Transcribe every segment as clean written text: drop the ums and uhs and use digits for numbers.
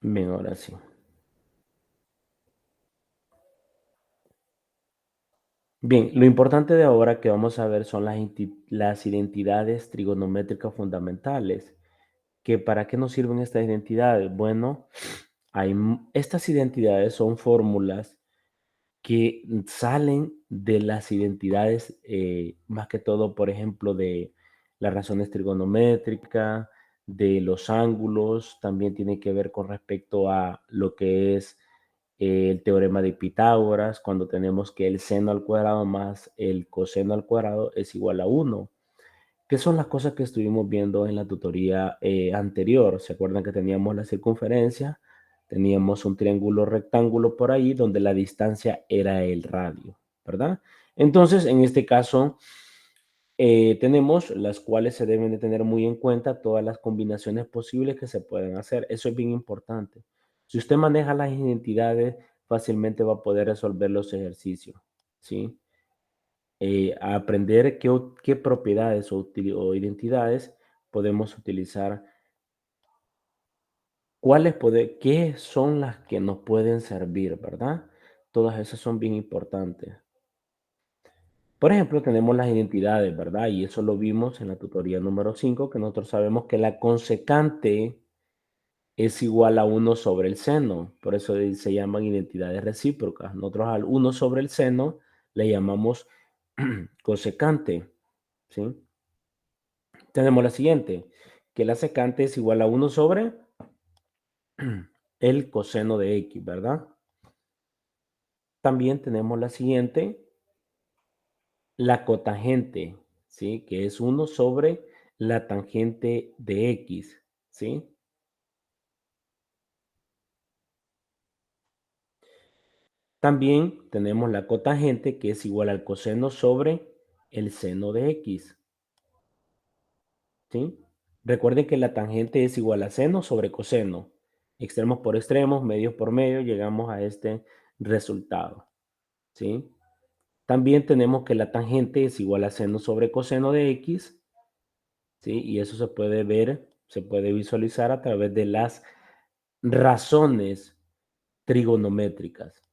Bien, ahora sí. Bien, lo importante de ahora que vamos a ver son las identidades trigonométricas fundamentales. ¿Que para qué nos sirven estas identidades? Bueno, estas identidades son fórmulas que salen de las identidades, más que todo, por ejemplo, de las razones trigonométricas, de los ángulos, también tiene que ver con respecto a lo que es el teorema de Pitágoras, cuando tenemos que el seno al cuadrado más el coseno al cuadrado es igual a 1. ¿Qué son las cosas que estuvimos viendo en la tutoría anterior? ¿Se acuerdan que teníamos la circunferencia? Teníamos un triángulo rectángulo por ahí donde la distancia era el radio, ¿verdad? Entonces, en este caso, tenemos las cuales se deben de tener muy en cuenta todas las combinaciones posibles que se pueden hacer. Eso es bien importante. Si usted maneja las identidades, fácilmente va a poder resolver los ejercicios, ¿sí? A aprender qué propiedades o identidades podemos utilizar, qué son las que nos pueden servir, ¿verdad? Todas esas son bien importantes. Por ejemplo, tenemos las identidades, ¿verdad? Y eso lo vimos en la tutoría número 5, que nosotros sabemos que la consecante es igual a 1 sobre el seno. Por eso se llaman identidades recíprocas. Nosotros al 1 sobre el seno le llamamos cosecante, ¿sí? Tenemos la siguiente, que la secante es igual a 1 sobre el coseno de x, ¿verdad? También tenemos la siguiente, la cotangente, ¿sí? Que es 1 sobre la tangente de x, ¿sí? También tenemos la cotangente, que es igual al coseno sobre el seno de x, ¿sí? Recuerden que la tangente es igual a seno sobre coseno. Extremos por extremos, medios por medio, llegamos a este resultado, ¿sí? También tenemos que la tangente es igual a seno sobre coseno de x, ¿sí? Y eso se puede ver, se puede visualizar a través de las razones trigonométricas.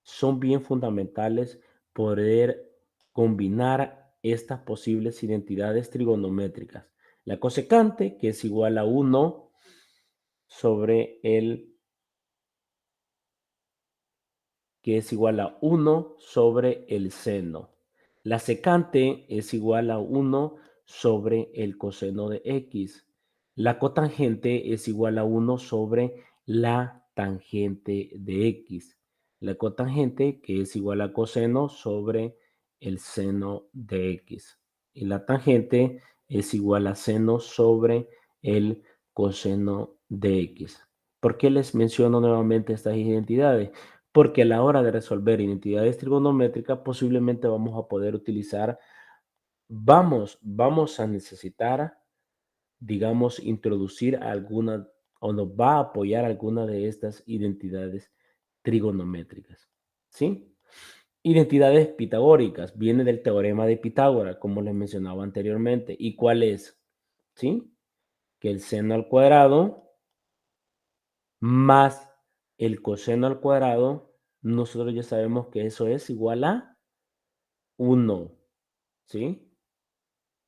Son bien fundamentales poder combinar estas posibles identidades trigonométricas. La cosecante, que es igual a 1 sobre el que es igual a 1 sobre el seno. La secante es igual a 1 sobre el coseno de x. La cotangente es igual a 1 sobre la tangente de x. La cotangente, que es igual a coseno sobre el seno de x. Y la tangente es igual a seno sobre el coseno de x. ¿Por qué les menciono nuevamente estas identidades? Porque a la hora de resolver identidades trigonométricas, posiblemente vamos a poder utilizar, vamos a necesitar, digamos, introducir alguna o nos va a apoyar alguna de estas identidades trigonométricas, ¿sí? Identidades pitagóricas, viene del teorema de Pitágoras, como les mencionaba anteriormente. ¿Y cuál es? ¿Sí? Que el seno al cuadrado más el coseno al cuadrado, nosotros ya sabemos que eso es igual a 1, ¿sí?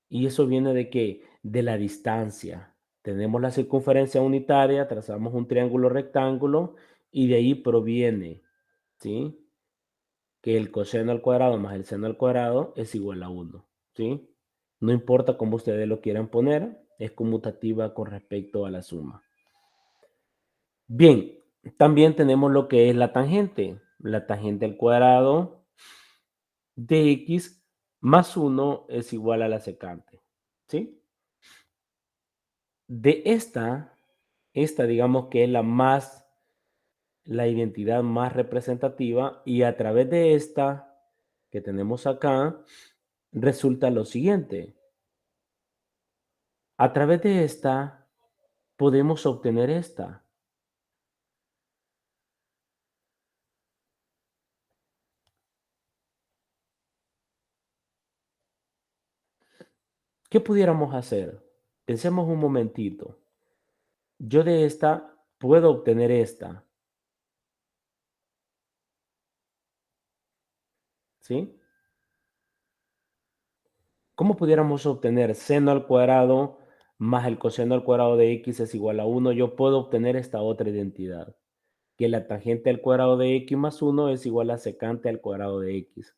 ¿Y eso viene de qué? De la distancia. Tenemos la circunferencia unitaria, trazamos un triángulo rectángulo y de ahí proviene, ¿sí? Que el coseno al cuadrado más el seno al cuadrado es igual a 1, ¿sí? No importa cómo ustedes lo quieran poner, es conmutativa con respecto a la suma. Bien, también tenemos lo que es la tangente. La tangente al cuadrado de x más 1 es igual a la secante, ¿sí? De esta digamos que es la identidad más representativa y a través de esta que tenemos acá, resulta lo siguiente. A través de esta podemos obtener esta. ¿Qué pudiéramos hacer? Pensemos un momentito. Yo de esta puedo obtener esta, ¿sí? ¿Cómo pudiéramos obtener seno al cuadrado más el coseno al cuadrado de x es igual a 1? Yo puedo obtener esta otra identidad, que la tangente al cuadrado de x más 1 es igual a secante al cuadrado de x.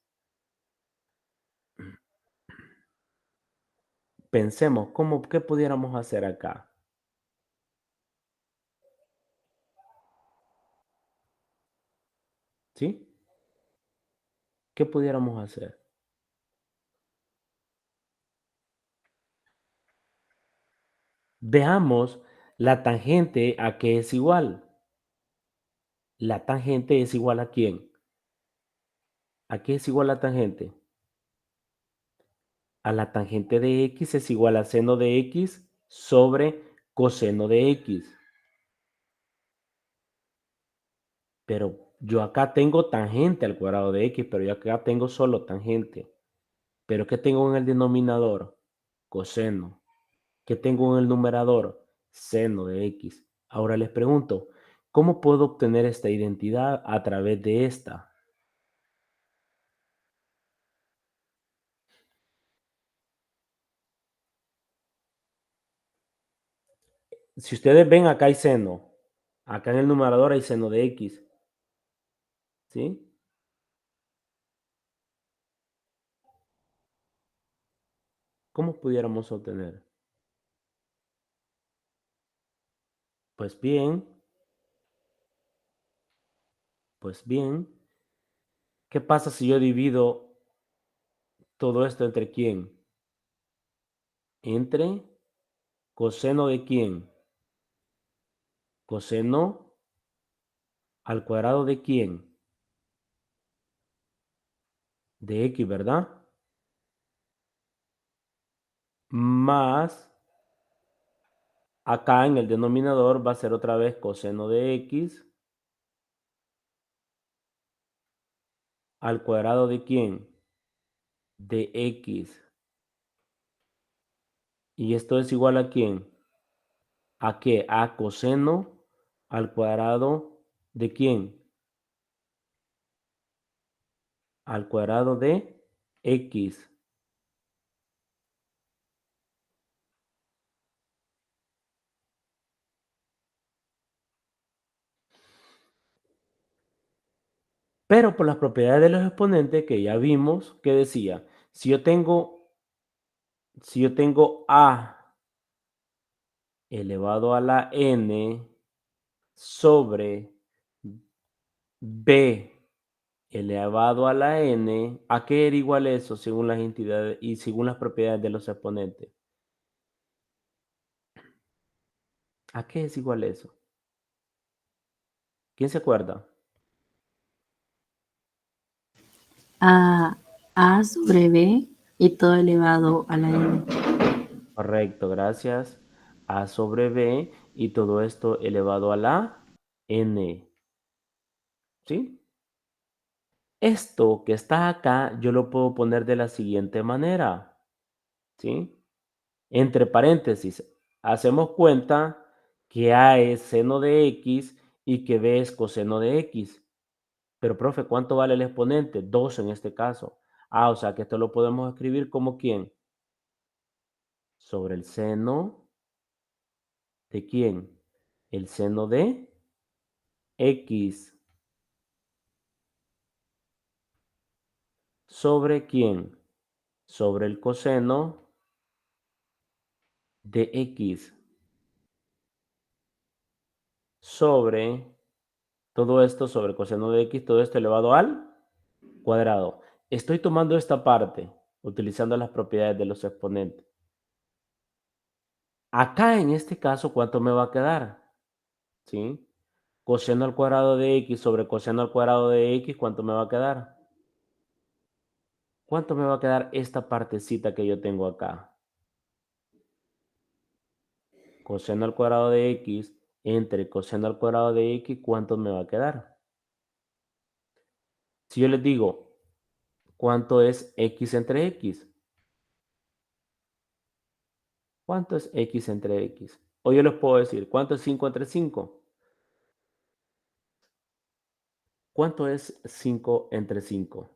Pensemos, ¿qué pudiéramos hacer acá? ¿Sí? ¿Qué pudiéramos hacer? Veamos la tangente a qué es igual. La tangente es igual a quién. ¿A qué es igual la tangente? A la tangente de x es igual a seno de x sobre coseno de x. Pero yo acá tengo tangente al cuadrado de x, pero yo acá tengo solo tangente. Pero ¿qué tengo en el denominador? Coseno. ¿Qué tengo en el numerador? Seno de x. Ahora les pregunto, ¿cómo puedo obtener esta identidad a través de esta? Si ustedes ven, acá hay seno. Acá en el numerador hay seno de x. ¿Sí? ¿Cómo pudiéramos obtener? Pues bien, pues bien. ¿Qué pasa si yo divido todo esto entre quién? Entre coseno de quién? Coseno al cuadrado de quién? De x, ¿verdad? Más, acá en el denominador va a ser otra vez coseno de x al cuadrado de quién? De x. ¿Y esto es igual a quién? ¿A qué? A coseno al cuadrado de quién? Al cuadrado de x. Pero por las propiedades de los exponentes que ya vimos, que decía, si yo tengo a elevado a la n sobre b elevado a la n, ¿a qué era igual eso según las entidades y según las propiedades de los exponentes? ¿A qué es igual eso? ¿Quién se acuerda? A A sobre B y todo elevado a la N. Correcto, gracias. A sobre b y todo esto elevado a la n. ¿Sí? Esto que está acá, yo lo puedo poner de la siguiente manera. ¿Sí? Entre paréntesis, hacemos cuenta que A es seno de x y que B es coseno de x. Pero, profe, ¿cuánto vale el exponente? 2 en este caso. O sea que esto lo podemos escribir como ¿quién? Sobre el seno de ¿quién? El seno de x. ¿Sobre quién? Sobre el coseno de x. Sobre todo esto, sobre coseno de x, todo esto elevado al cuadrado. Estoy tomando esta parte, utilizando las propiedades de los exponentes. Acá en este caso, ¿cuánto me va a quedar? ¿Sí? Coseno al cuadrado de x sobre coseno al cuadrado de x, ¿cuánto me va a quedar? ¿Cuánto me va a quedar esta partecita que yo tengo acá? Coseno al cuadrado de x entre coseno al cuadrado de x, ¿cuánto me va a quedar? Si yo les digo, ¿cuánto es x entre x? ¿Cuánto es x entre x? O yo les puedo decir, ¿cuánto es 5 entre 5? ¿Cuánto es 5 entre 5?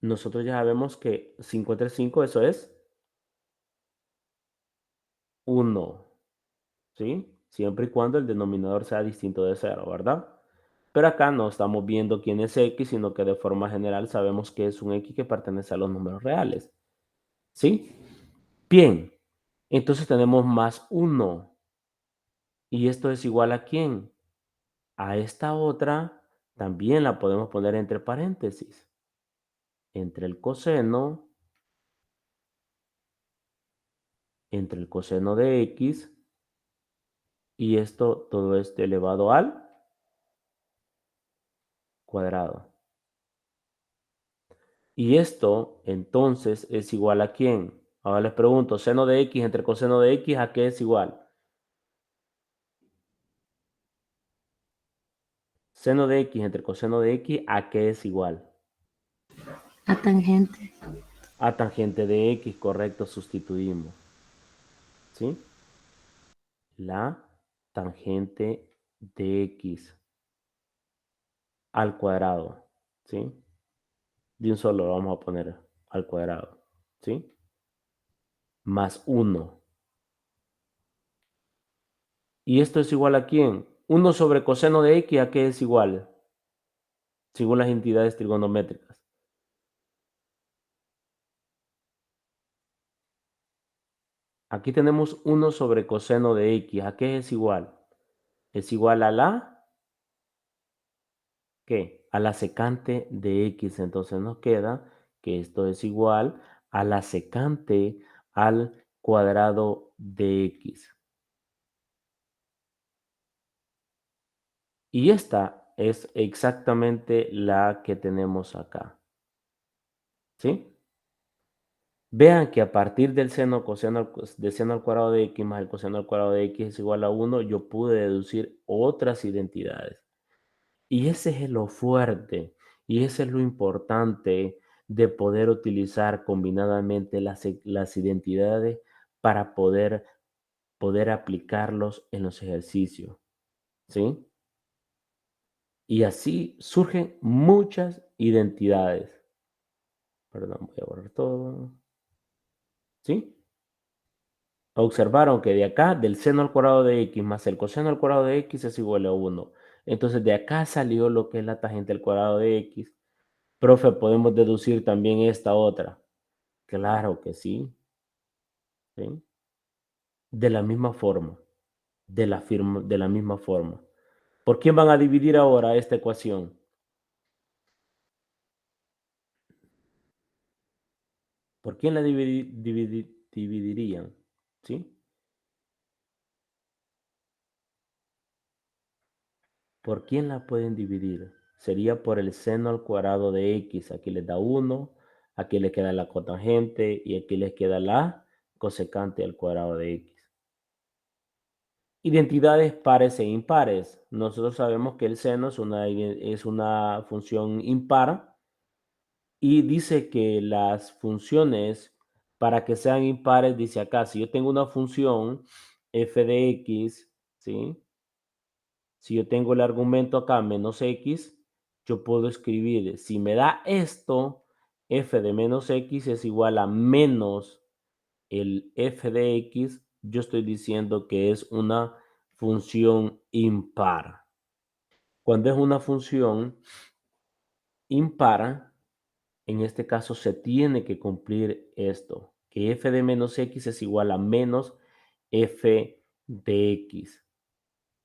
Nosotros ya sabemos que 5 entre 5 eso es 1, ¿sí? Siempre y cuando el denominador sea distinto de cero, ¿verdad? Pero acá no estamos viendo quién es X, sino que de forma general sabemos que es un X que pertenece a los números reales, ¿sí? Bien, entonces tenemos más 1. ¿Y esto es igual a quién? A esta otra también la podemos poner entre paréntesis, entre el coseno de X y esto, todo esto elevado al cuadrado. Y esto entonces es igual a quién. Ahora les pregunto, seno de X entre coseno de X, ¿a qué es igual? Seno de X entre coseno de X, ¿a qué es igual? A tangente. A tangente de X, correcto, sustituimos. ¿Sí? La tangente de X al cuadrado. ¿Sí? De un solo lo vamos a poner al cuadrado. ¿Sí? Más 1. ¿Y esto es igual a quién? 1 sobre coseno de X, ¿a qué es igual? Según las entidades trigonométricas. Aquí tenemos 1 sobre coseno de X. ¿A qué es igual? Es igual a la, ¿qué? A la secante de X. Entonces nos queda que esto es igual a la secante al cuadrado de X. Y esta es exactamente la que tenemos acá. ¿Sí? Vean que a partir del seno, de seno al cuadrado de X más el coseno al cuadrado de X es igual a 1, yo pude deducir otras identidades. Y ese es lo fuerte y ese es lo importante de poder utilizar combinadamente las identidades para poder aplicarlos en los ejercicios, ¿sí? Y así surgen muchas identidades. Perdón, voy a borrar todo, ¿sí? Observaron que de acá, del seno al cuadrado de X más el coseno al cuadrado de X es igual a 1. Entonces de acá salió lo que es la tangente al cuadrado de X. Profe, ¿podemos deducir también esta otra? Claro que sí, ¿sí? De la misma forma, de la misma forma. ¿Por quién van a dividir ahora esta ecuación? ¿Por quién la dividirían? ¿Sí? ¿Por quién la pueden dividir? Sería por el seno al cuadrado de X. Aquí les da 1, aquí les queda la cotangente y aquí les queda la cosecante al cuadrado de X. Identidades pares e impares. Nosotros sabemos que el seno es una función impar y dice que las funciones para que sean impares, dice acá, si yo tengo una función f de x, ¿sí? Si yo tengo el argumento acá menos x, yo puedo escribir, si me da esto, f de menos x es igual a menos el f de x, yo estoy diciendo que es una función impar. Cuando es una función impar, en este caso se tiene que cumplir esto, que f de menos x es igual a menos f de x,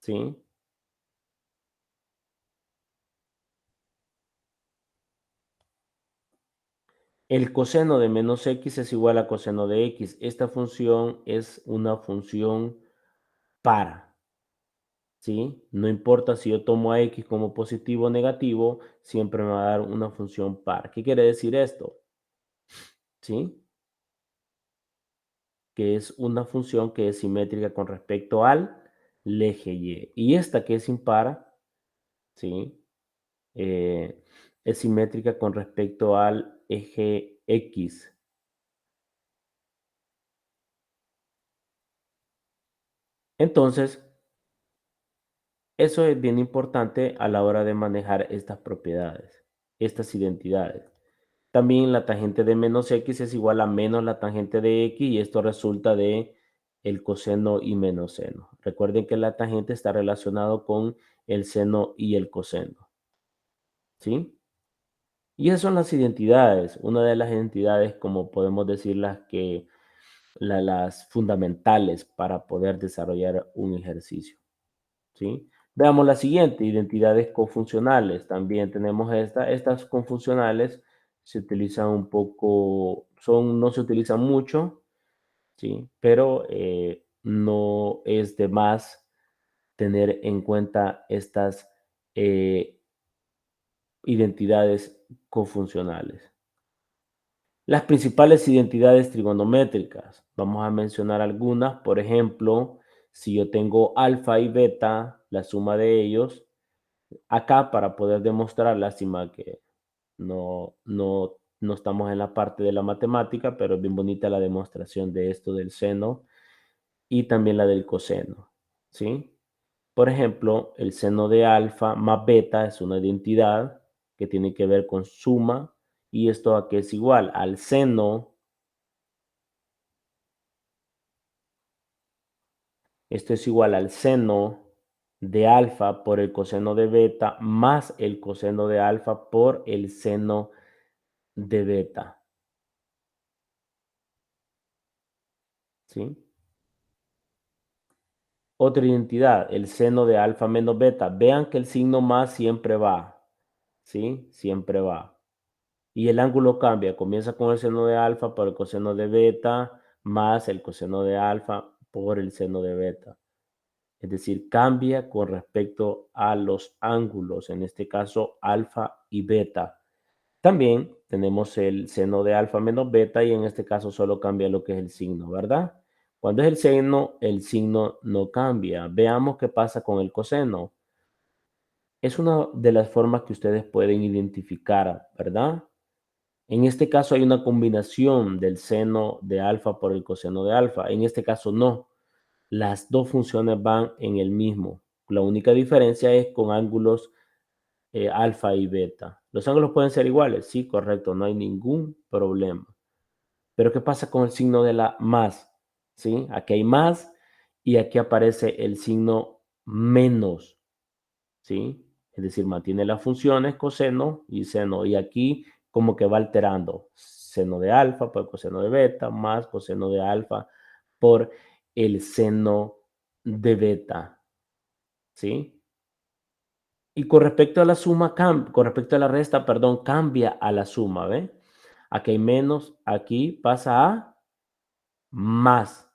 ¿sí? El coseno de menos x es igual a coseno de x. Esta función es una función par, ¿sí? No importa si yo tomo a x como positivo o negativo, siempre me va a dar una función par. ¿Qué quiere decir esto? ¿Sí? Que es una función que es simétrica con respecto al eje Y. Y esta que es impar, ¿sí? Eh, es simétrica con respecto al eje X. Entonces, eso es bien importante a la hora de manejar estas propiedades, estas identidades. También la tangente de menos x es igual a menos la tangente de x y esto resulta de el coseno y menos seno. Recuerden que la tangente está relacionado con el seno y el coseno, ¿sí? Y esas son las identidades. Una de las identidades, como podemos decir, las fundamentales para poder desarrollar un ejercicio, ¿sí? Veamos la siguiente, identidades cofuncionales. También tenemos estas cofuncionales se utilizan un poco, no se utilizan mucho, ¿sí? Pero no es de más tener en cuenta estas eh, identidades cofuncionales. Las principales identidades trigonométricas. Vamos a mencionar algunas. Por ejemplo, si yo tengo alfa y beta, la suma de ellos, acá para poder demostrar, lástima que no estamos en la parte de la matemática, pero es bien bonita la demostración de esto del seno y también la del coseno, ¿sí? Por ejemplo, el seno de alfa más beta es una identidad que tiene que ver con suma y esto a qué es igual al seno. Esto es igual al seno de alfa por el coseno de beta más el coseno de alfa por el seno de beta, ¿sí? Otra identidad, el seno de alfa menos beta. Vean que el signo más siempre va, ¿sí? Siempre va. Y el ángulo cambia, comienza con el seno de alfa por el coseno de beta más el coseno de alfa por el seno de beta. Es decir, cambia con respecto a los ángulos, en este caso alfa y beta. También tenemos el seno de alfa menos beta y en este caso solo cambia lo que es el signo, ¿verdad? Cuando es el signo no cambia. Veamos qué pasa con el coseno. Es una de las formas que ustedes pueden identificar, ¿verdad? En este caso hay una combinación del seno de alfa por el coseno de alfa. En este caso no. Las dos funciones van en el mismo. La única diferencia es con ángulos alfa y beta. ¿Los ángulos pueden ser iguales? Sí, correcto, no hay ningún problema. Pero ¿qué pasa con el signo de la más? ¿Sí? Aquí hay más y aquí aparece el signo menos, ¿sí? Es decir, mantiene las funciones coseno y seno. Y aquí como que va alterando. Seno de alfa por coseno de beta más coseno de alfa por el seno de beta, ¿sí? Y con respecto a la suma, con respecto a la resta, perdón, cambia a la suma, ¿ve? Aquí hay menos, aquí pasa a más.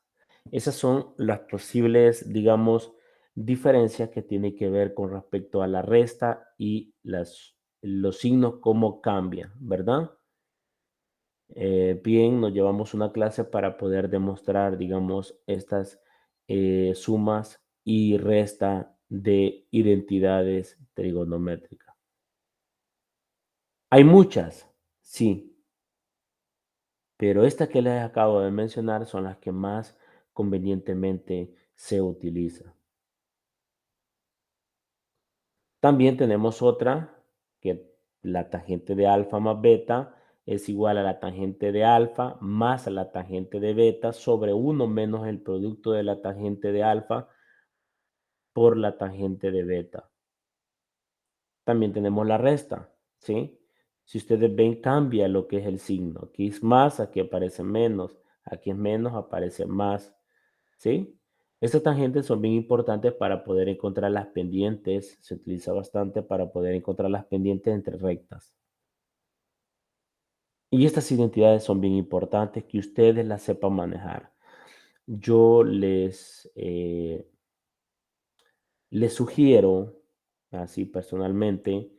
Esas son las posibles, digamos, diferencias que tienen que ver con respecto a la resta y los signos, cómo cambian, ¿verdad? Bien, nos llevamos una clase para poder demostrar, digamos, estas sumas y resta de identidades trigonométricas. Hay muchas, sí, pero estas que les acabo de mencionar son las que más convenientemente se utilizan. También tenemos otra, que la tangente de alfa más beta es igual a la tangente de alfa más la tangente de beta sobre 1 menos el producto de la tangente de alfa por la tangente de beta. También tenemos la resta, ¿sí? Si ustedes ven, cambia lo que es el signo. Aquí es más, aquí aparece menos. Aquí es menos, aparece más, ¿sí? Estas tangentes son bien importantes para poder encontrar las pendientes. Se utiliza bastante para poder encontrar las pendientes entre rectas. Y estas identidades son bien importantes que ustedes las sepan manejar. Yo les sugiero, así personalmente,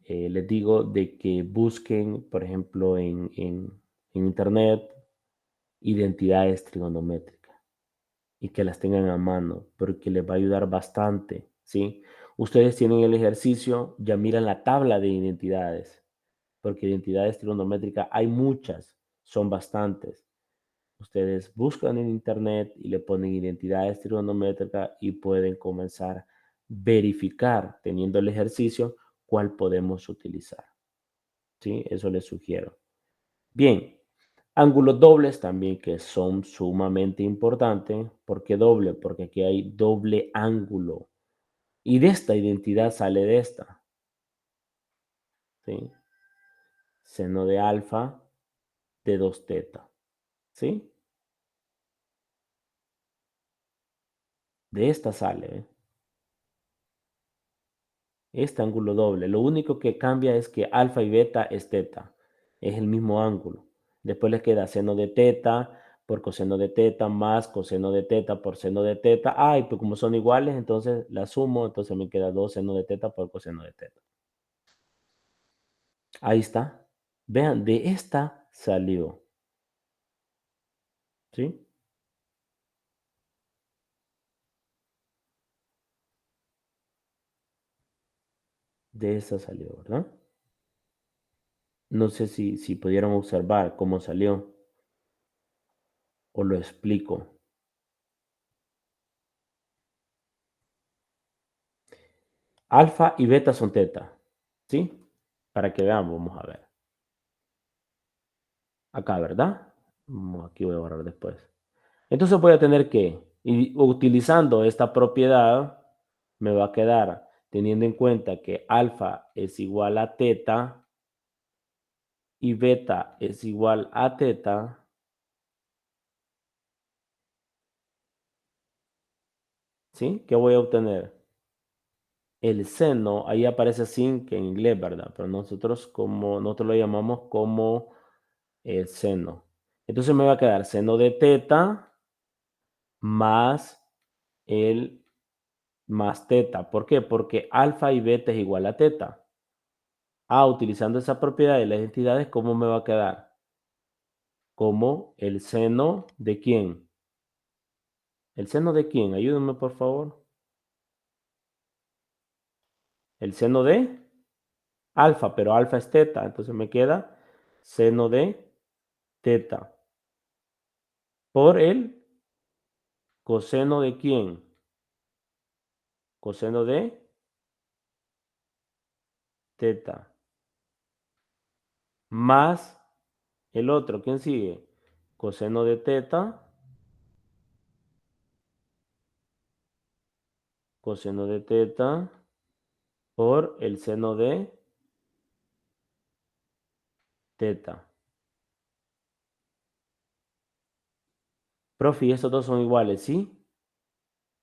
les digo de que busquen, por ejemplo, en internet, identidades trigonométricas y que las tengan a mano, porque les va a ayudar bastante, ¿sí? Ustedes tienen el ejercicio, ya miran la tabla de identidades, porque identidades trigonométricas hay muchas, son bastantes. Ustedes buscan en internet y le ponen identidades trigonométricas y pueden comenzar a verificar, teniendo el ejercicio, cuál podemos utilizar. ¿Sí? Eso les sugiero. Bien, ángulos dobles también que son sumamente importantes. ¿Por qué doble? Porque aquí hay doble ángulo. Y de esta identidad sale de esta. ¿Sí? Seno de alfa de 2 teta. ¿Sí? De esta sale. Este ángulo doble. Lo único que cambia es que alfa y beta es teta. Es el mismo ángulo. Después les queda seno de teta por coseno de teta más coseno de teta por seno de teta. Ah, y pues como son iguales, entonces la sumo. Entonces me queda 2 seno de teta por coseno de teta. Ahí está. Vean, de esta salió. ¿Sí? De esta salió, ¿verdad? No sé si pudieron observar cómo salió o lo explico. Alfa y beta son teta, ¿sí? Para que veamos, vamos a ver. Acá, ¿verdad? Aquí voy a borrar después. Entonces voy a tener que, y utilizando esta propiedad, me va a quedar teniendo en cuenta que alfa es igual a teta y beta es igual a teta. ¿Sí? ¿Qué voy a obtener? El seno, ahí aparece sin que en inglés, ¿verdad? Pero nosotros lo llamamos como el seno. Entonces me va a quedar seno de teta más el más teta. ¿Por qué? Porque alfa y beta es igual a teta. Ah, utilizando esa propiedad de las entidades, ¿cómo me va a quedar? Como el seno de quién. ¿El seno de quién? Ayúdenme, por favor. El seno de alfa, pero alfa es teta. Entonces me queda seno de teta por el coseno de quién. Coseno de teta más el otro. ¿Quién sigue? Coseno de teta. Coseno de teta por el seno de teta. Profe, ¿y estos dos son iguales? ¿Sí?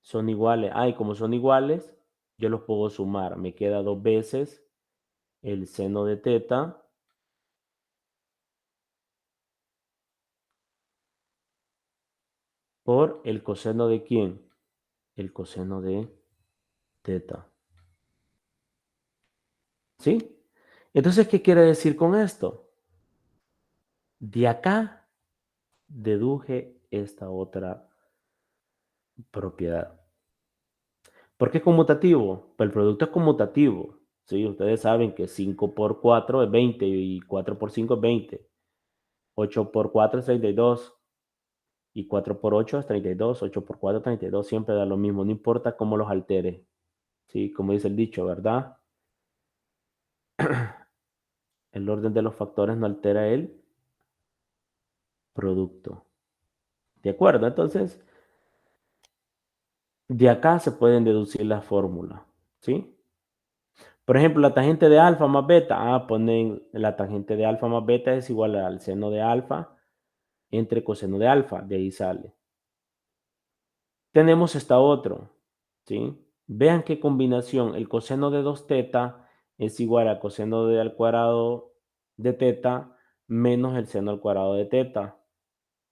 Son iguales. Ah, y como son iguales, yo los puedo sumar. Me queda 2 veces el seno de teta por el coseno de quién. El coseno de teta. ¿Sí? Entonces, ¿qué quiere decir con esto? De acá deduje esta otra propiedad. ¿Por qué es conmutativo? Pues el producto es conmutativo. ¿Sí? Ustedes saben que 5 por 4 es 20 y 4 por 5 es 20. 8 por 4 es 32 y 4 por 8 es 32. 8 por 4 es 32. Siempre da lo mismo, no importa cómo los altere. ¿Sí? Como dice el dicho, ¿verdad? El orden de los factores no altera el producto. ¿De acuerdo? Entonces, de acá se pueden deducir las fórmulas. ¿Sí? Por ejemplo, la tangente de alfa más beta. Ah, ponen la tangente de alfa más beta es igual al seno de alfa entre coseno de alfa. De ahí sale. Tenemos esta otro. ¿Sí? Vean qué combinación. El coseno de 2 teta es igual a coseno de al cuadrado de teta menos el seno al cuadrado de teta.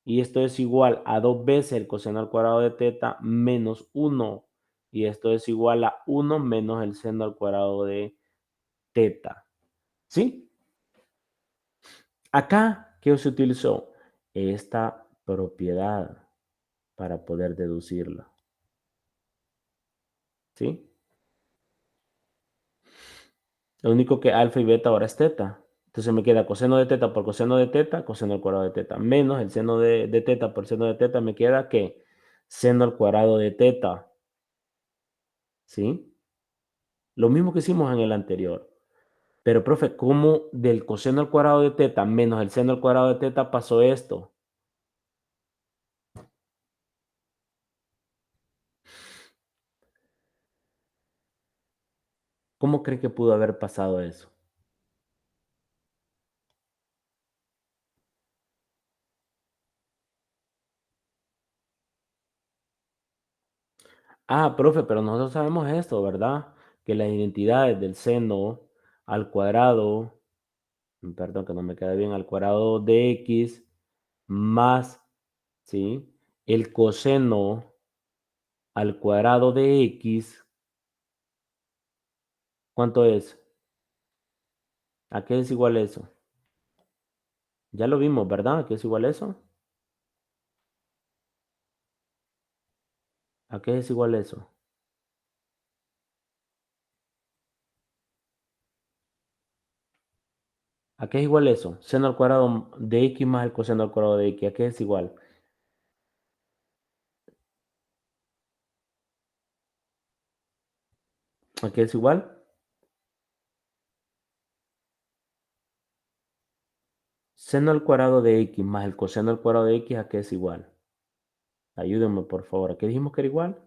Y esto es igual a 2 veces el coseno al cuadrado de teta menos 1. Y esto es igual a 1 menos el seno al cuadrado de teta. ¿Sí? Acá, ¿qué se utilizó? Esta propiedad para poder deducirla. ¿Sí? Lo único que alfa y beta ahora es teta. Entonces me queda coseno de teta por coseno de teta, coseno al cuadrado de teta, menos el seno de teta por seno de teta, me queda ¿qué? Seno al cuadrado de teta, ¿sí? Lo mismo que hicimos en el anterior. Pero, profe, ¿cómo del coseno al cuadrado de teta menos el seno al cuadrado de teta pasó esto? ¿Cómo cree que pudo haber pasado eso? Ah, profe, pero nosotros sabemos esto, ¿verdad? Que las identidades del seno al cuadrado, perdón, que no me queda bien, al cuadrado de x más, ¿sí? El coseno al cuadrado de x, ¿cuánto es? ¿A qué es igual eso? Ya lo vimos, ¿verdad? ¿A qué es igual eso? ¿A qué es igual eso? ¿A qué es igual eso? Seno al cuadrado de x más el coseno al cuadrado de x. ¿A qué es igual? ¿A qué es igual? Seno al cuadrado de x más el coseno al cuadrado de x. ¿A qué es igual? Ayúdenme, por favor. ¿A qué dijimos que era igual?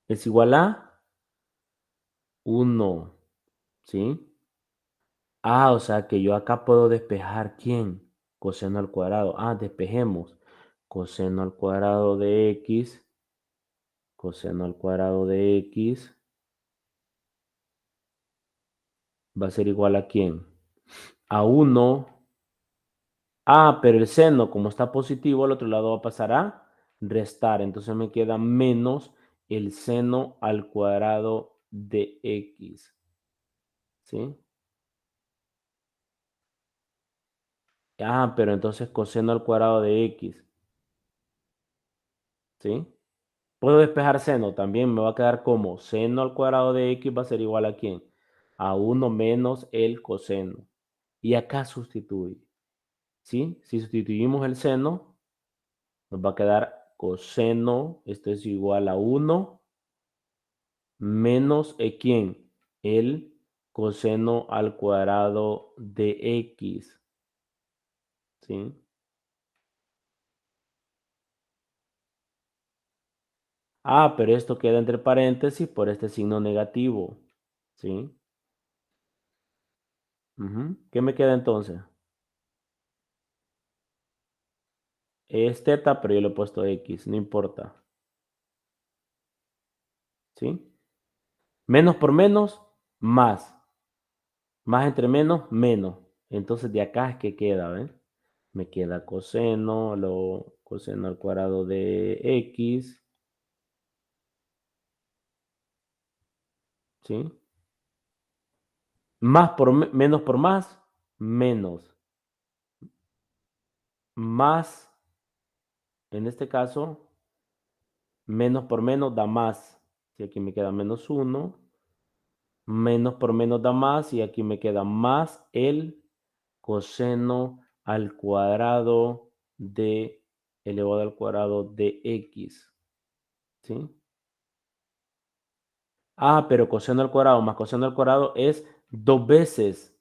Es igual a 1. ¿Sí? Ah, o sea que yo acá puedo despejar ¿quién? Coseno al cuadrado. Ah, despejemos. Coseno al cuadrado de x. Coseno al cuadrado de x va a ser igual a ¿quién? A 1. Ah, pero el seno, como está positivo, al otro lado va a pasar a restar. Entonces me queda menos el seno al cuadrado de x. ¿Sí? Ah, pero entonces coseno al cuadrado de x. ¿Sí? Puedo despejar seno. También me va a quedar como seno al cuadrado de x va a ser igual a ¿quién? A 1 menos el coseno. Y acá sustituye. ¿Sí? Si sustituimos el seno, nos va a quedar coseno. Esto es igual a 1 menos ¿quién? El coseno al cuadrado de x, ¿sí? Ah, pero esto queda entre paréntesis por este signo negativo, ¿sí? Ujú. ¿Qué me queda entonces? Es teta, pero yo le he puesto x, no importa, ¿sí? Menos por menos, más. Más entre menos, menos. Entonces de acá es que queda, ¿ven? Me queda coseno, lo coseno al cuadrado de x, ¿sí? Más por menos por más, menos. Más, en este caso, menos por menos da más. Si aquí me queda menos uno, menos por menos da más y aquí me queda más el coseno al cuadrado de elevado al cuadrado de x. ¿Sí? Ah, pero coseno al cuadrado más coseno al cuadrado es dos veces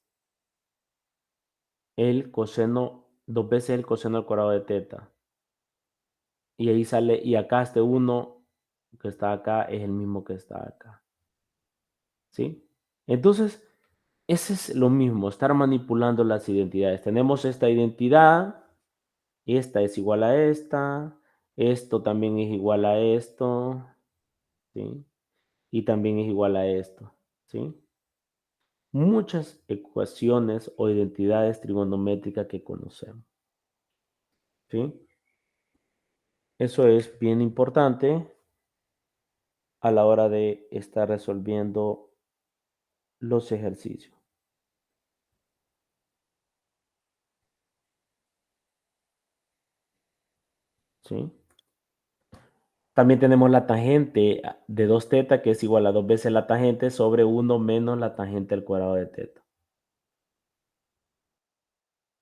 el coseno al cuadrado de teta. Y ahí sale, y acá este uno que está acá es el mismo que está acá. ¿Sí? Entonces, ese es lo mismo, estar manipulando las identidades. Tenemos esta identidad, esta es igual a esta, esto también es igual a esto, ¿sí? Y también es igual a esto, ¿sí? Muchas ecuaciones o identidades trigonométricas que conocemos, ¿sí? Eso es bien importante a la hora de estar resolviendo los ejercicios, ¿sí? También tenemos la tangente de 2 teta, que es igual a 2 veces la tangente sobre 1 menos la tangente al cuadrado de teta.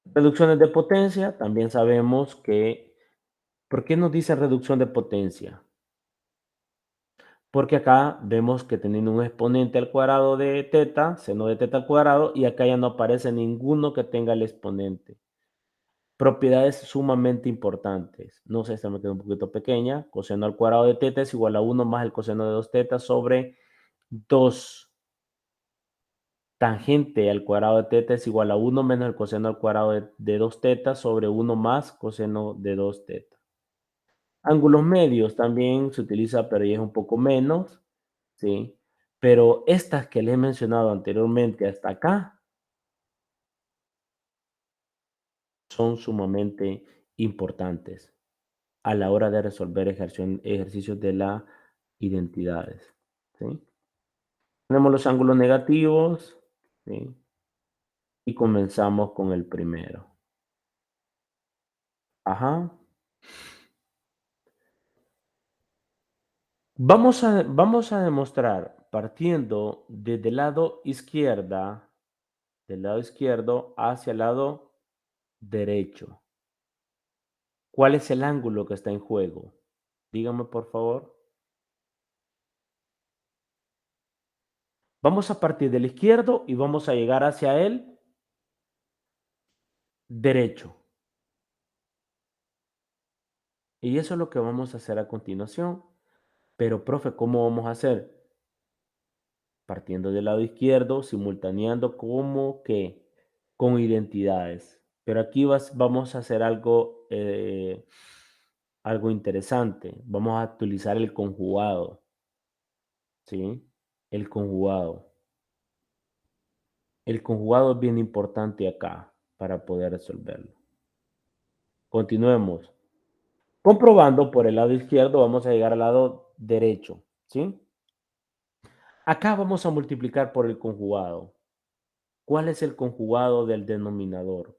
Reducciones de potencia, también sabemos que ¿por qué nos dice reducción de potencia? Porque acá vemos que teniendo un exponente al cuadrado de teta, seno de teta al cuadrado, y acá ya no aparece ninguno que tenga el exponente. Propiedades sumamente importantes. No sé, esta me quedó un poquito pequeña. Coseno al cuadrado de teta es igual a 1 más el coseno de 2 teta sobre 2. Tangente al cuadrado de teta es igual a 1 menos el coseno al cuadrado de 2 teta sobre 1 más coseno de 2 teta. Ángulos medios también se utiliza, pero ya es un poco menos, ¿sí? Pero estas que les he mencionado anteriormente hasta acá son sumamente importantes a la hora de resolver ejercicios de las identidades, ¿sí? Tenemos los ángulos negativos, ¿sí? Y comenzamos con el primero. Ajá. Vamos a demostrar partiendo desde el lado izquierda, del lado izquierdo hacia el lado derecho. ¿Cuál es el ángulo que está en juego? Dígame, por favor. Vamos a partir del izquierdo y vamos a llegar hacia el derecho. Y eso es lo que vamos a hacer a continuación. Pero, profe, ¿cómo vamos a hacer? Partiendo del lado izquierdo, simultaneando como que con identidades. Pero aquí vamos a hacer algo interesante. Vamos a utilizar el conjugado, ¿sí? El conjugado. El conjugado es bien importante acá para poder resolverlo. Continuemos. Comprobando por el lado izquierdo, vamos a llegar al lado derecho, ¿sí? Acá vamos a multiplicar por el conjugado. ¿Cuál es el conjugado del denominador?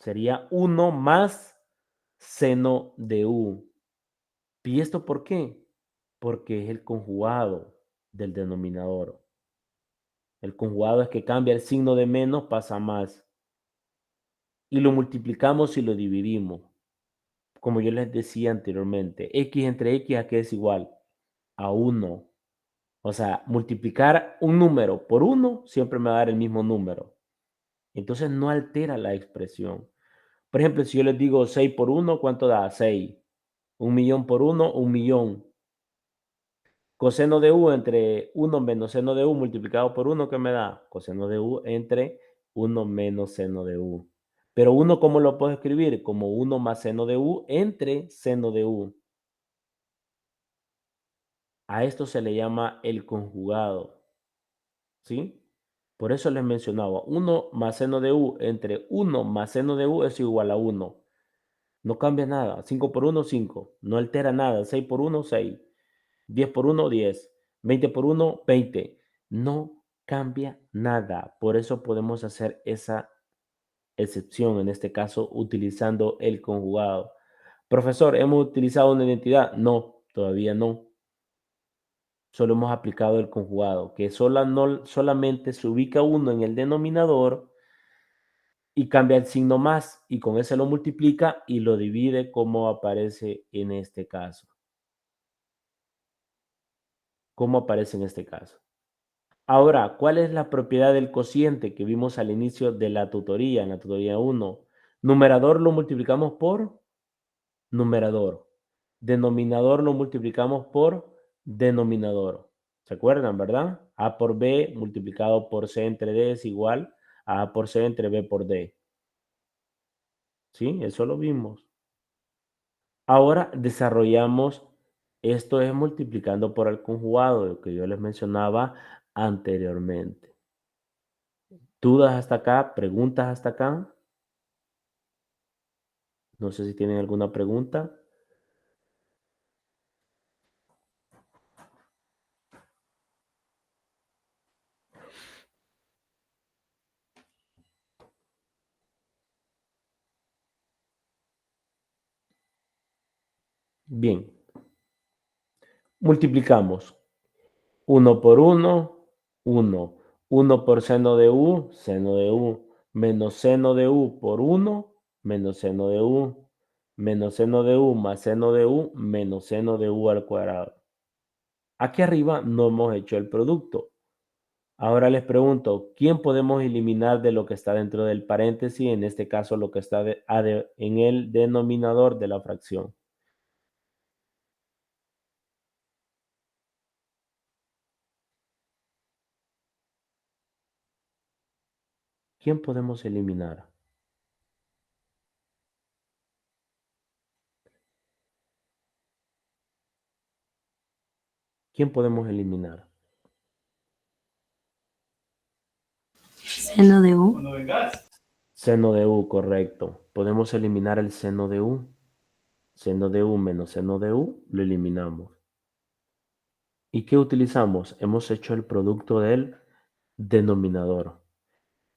Sería 1 más seno de u. ¿Y esto por qué? Porque es el conjugado del denominador. El conjugado es que cambia el signo de menos, pasa a más. Y lo multiplicamos y lo dividimos. Como yo les decía anteriormente, x entre x, ¿a qué es igual? A 1. O sea, multiplicar un número por 1 siempre me va a dar el mismo número. Entonces no altera la expresión. Por ejemplo, si yo les digo 6 por 1, ¿cuánto da? 6. 1.000.000 por 1, 1.000.000. Coseno de u entre 1 menos seno de u multiplicado por 1, ¿qué me da? Coseno de u entre 1 menos seno de u. Pero 1, ¿cómo lo puedo escribir? Como 1 más seno de u entre seno de u. A esto se le llama el conjugado, ¿sí? Por eso les mencionaba, 1 más seno de u entre 1 más seno de u es igual a 1. No cambia nada. 5 por 1, 5. No altera nada. 6 por 1, 6. 10 por 1, 10. 20 por 1, 20. No cambia nada. Por eso podemos hacer esa excepción, en este caso, utilizando el conjugado. Profesor, ¿hemos utilizado una identidad? No, todavía no. Solo hemos aplicado el conjugado, que solamente se ubica uno en el denominador y cambia el signo más, y con ese lo multiplica y lo divide como aparece en este caso. ¿Cómo aparece en este caso? Ahora, ¿cuál es la propiedad del cociente que vimos al inicio de la tutoría, en la tutoría 1? Numerador lo multiplicamos por numerador. Denominador lo multiplicamos por denominador. ¿Se acuerdan, verdad? A por B multiplicado por C entre D es igual a A por C entre B por D. ¿Sí? Eso lo vimos. Ahora desarrollamos, esto es multiplicando por el conjugado, lo que yo les mencionaba anteriormente. ¿Dudas hasta acá? ¿Preguntas hasta acá? No sé si tienen alguna pregunta. Bien. Multiplicamos. 1 por 1, 1. 1 por seno de u, menos seno de u por 1, menos seno de u, menos seno de u más seno de u, menos seno de u al cuadrado. Aquí arriba no hemos hecho el producto. Ahora les pregunto, ¿quién podemos eliminar de lo que está dentro del paréntesis? En este caso, lo que está en el denominador de la fracción. ¿Quién podemos eliminar? ¿Quién podemos eliminar? Seno de u. Seno de u, correcto. Podemos eliminar el seno de u. Seno de u menos seno de u, lo eliminamos. ¿Y qué utilizamos? Hemos hecho el producto del denominador.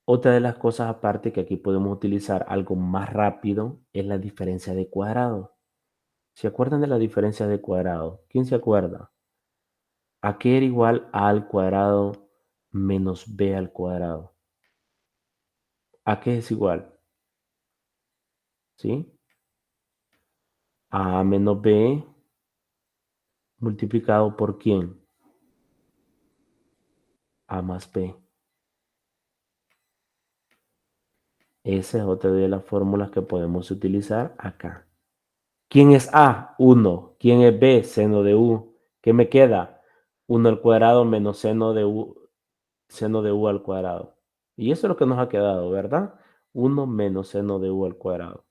Otra de las cosas aparte que aquí podemos utilizar algo más rápido es la diferencia de cuadrado. ¿Se acuerdan de la diferencia de cuadrado? ¿Quién se acuerda? ¿A qué era igual a al cuadrado menos b al cuadrado? ¿A qué es igual? ¿Sí? A menos b multiplicado por ¿quién? A más b. Esa es otra de las fórmulas que podemos utilizar acá. ¿Quién es A? 1. ¿Quién es B? Seno de U. ¿Qué me queda? 1 al cuadrado menos seno de U al cuadrado. Y eso es lo que nos ha quedado, ¿verdad? 1 menos seno de U al cuadrado.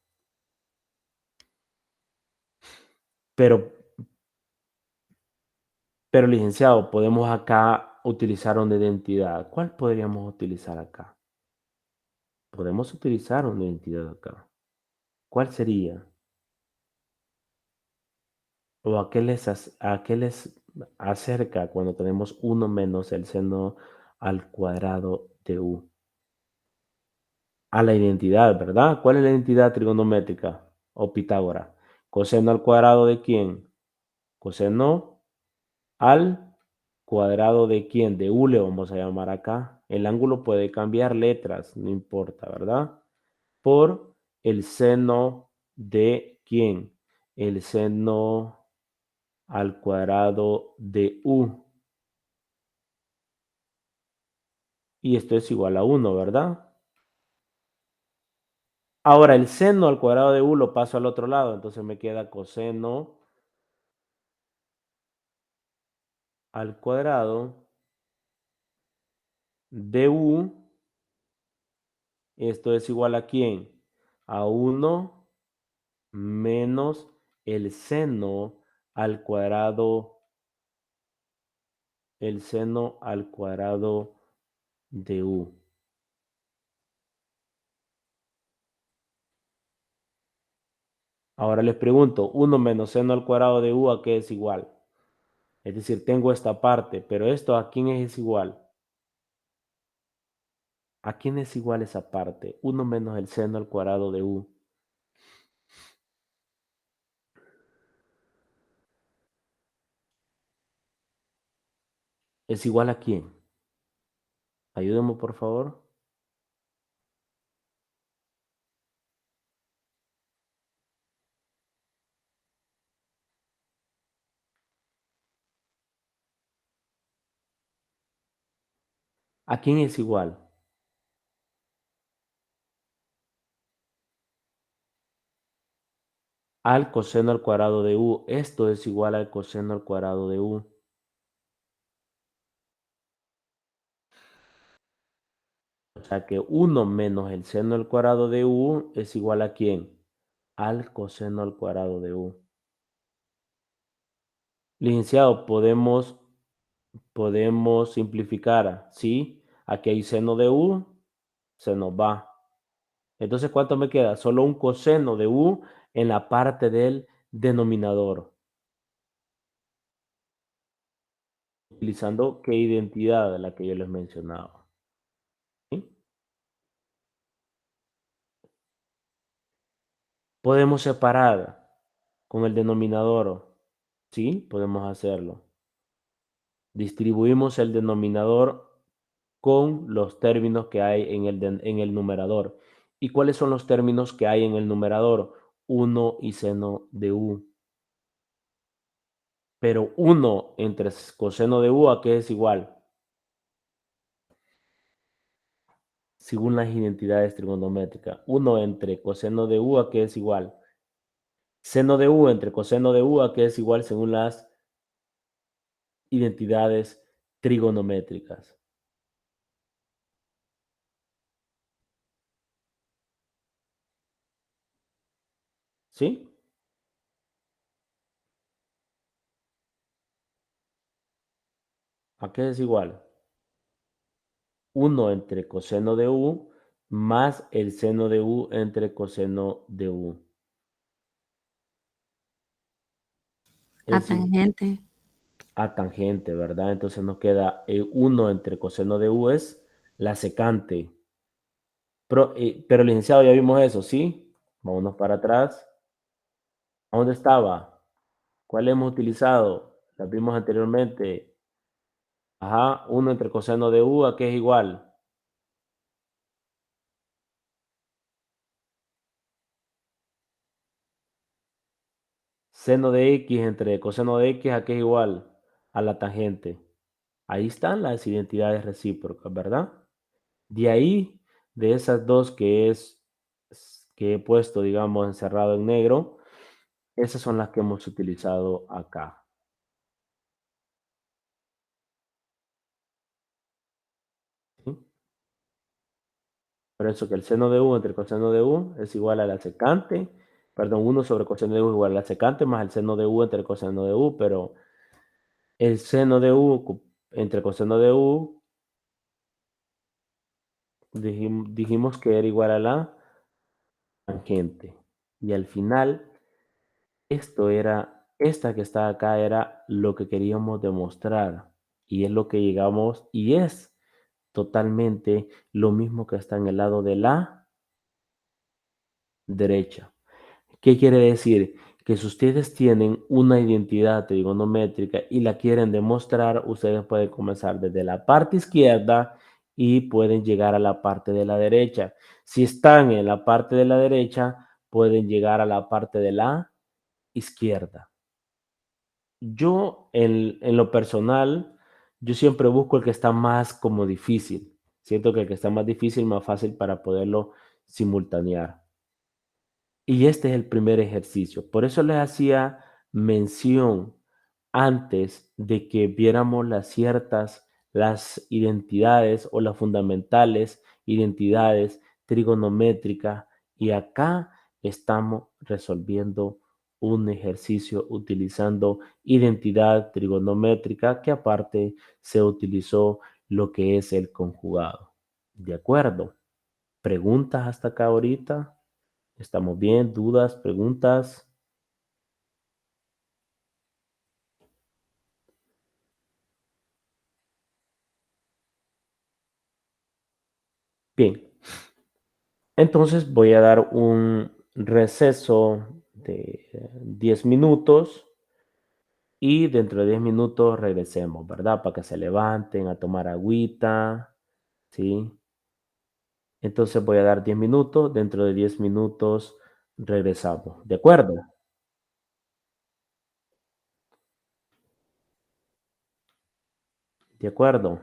Pero, licenciado, podemos acá utilizar una identidad. ¿Cuál podríamos utilizar acá? Podemos utilizar una identidad acá. ¿Cuál sería? ¿O a qué les acerca cuando tenemos 1 menos el seno al cuadrado de u? A la identidad, ¿verdad? ¿Cuál es la identidad trigonométrica o Pitágoras? ¿Coseno al cuadrado de quién? Coseno al cuadrado de quién? De u le vamos a llamar acá. El ángulo puede cambiar letras, no importa, ¿verdad? Por el seno de quién? El seno al cuadrado de u. Y esto es igual a 1, ¿verdad? Ahora el seno al cuadrado de u lo paso al otro lado, entonces me queda coseno al cuadrado de u. Esto es igual a ¿quién? A 1 menos el seno al cuadrado, de u. Ahora les pregunto, 1 menos seno al cuadrado de u, ¿a qué es igual? Es decir, tengo esta parte, pero esto ¿a quién es igual? ¿A quién es igual esa parte? 1 menos el seno al cuadrado de u. ¿Es igual a quién? Ayúdenme, por favor. ¿A quién es igual? Al coseno al cuadrado de u. Esto es igual al coseno al cuadrado de u. O sea que 1 menos el seno al cuadrado de u es igual a ¿quién? Al coseno al cuadrado de u. Licenciado, podemos simplificar, ¿sí? Aquí hay seno de u, se nos va. Entonces, ¿cuánto me queda? Solo un coseno de u en la parte del denominador. Utilizando qué identidad, la que yo les mencionaba. ¿Sí? Podemos separar con el denominador. Sí, podemos hacerlo. Distribuimos el denominador con los términos que hay en el numerador. ¿Y cuáles son los términos que hay en el numerador? Uno y seno de u. Pero uno entre coseno de u, ¿a qué es igual? Según las identidades trigonométricas. Uno entre coseno de u, ¿a qué es igual? Seno de u entre coseno de u, ¿a qué es igual según las identidades trigonométricas? ¿Sí? ¿A qué es igual? Uno entre coseno de u más el seno de u entre coseno de u. A Es tangente. a tangente, ¿verdad? Entonces nos queda 1 entre coseno de u es la secante. Pero licenciado, ya vimos eso, ¿sí? Vámonos para atrás. ¿A dónde estaba? ¿Cuál hemos utilizado? La vimos anteriormente. Ajá, 1 entre coseno de u, ¿a qué es igual? Seno de x entre coseno de x, ¿a qué es igual? A la tangente. Ahí están las identidades recíprocas, ¿verdad? De ahí, de esas dos que he puesto, digamos, encerrado en negro, esas son las que hemos utilizado acá. ¿Sí? Por eso que el seno de u entre coseno de u es igual a la secante, perdón, 1 sobre coseno de u es igual a la secante más el seno de u entre coseno de u, pero el seno de u entre coseno de u dijimos que era igual a la tangente. Y al final, esta que está acá era lo que queríamos demostrar. Y es lo que llegamos, y es totalmente lo mismo que está en el lado de la derecha. ¿Qué quiere decir? Que si ustedes tienen una identidad trigonométrica y la quieren demostrar, ustedes pueden comenzar desde la parte izquierda y pueden llegar a la parte de la derecha. Si están en la parte de la derecha, pueden llegar a la parte de la izquierda. Yo, en lo personal, yo siempre busco el que está más como difícil. Siento que el que está más difícil, más fácil para poderlo simultanear. Y este es el primer ejercicio. Por eso les hacía mención antes de que viéramos las identidades o las fundamentales identidades trigonométricas. Y acá estamos resolviendo un ejercicio utilizando identidad trigonométrica que aparte se utilizó lo que es el conjugado. ¿De acuerdo? ¿Preguntas hasta acá ahorita? ¿Estamos bien? ¿Dudas? ¿Preguntas? Bien, entonces voy a dar un receso de 10 minutos y dentro de 10 minutos regresemos, ¿verdad? Para que se levanten a tomar agüita, ¿sí? Entonces voy a dar 10 minutos, dentro de 10 minutos regresamos, ¿de acuerdo? ¿De acuerdo?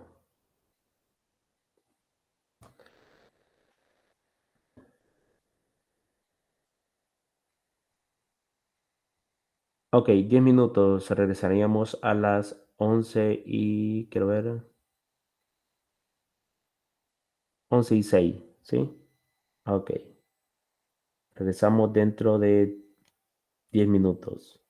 Ok, 10 minutos, regresaríamos a las 11 y, quiero ver, 11:06, ¿sí? Ok. Regresamos dentro de 10 minutos.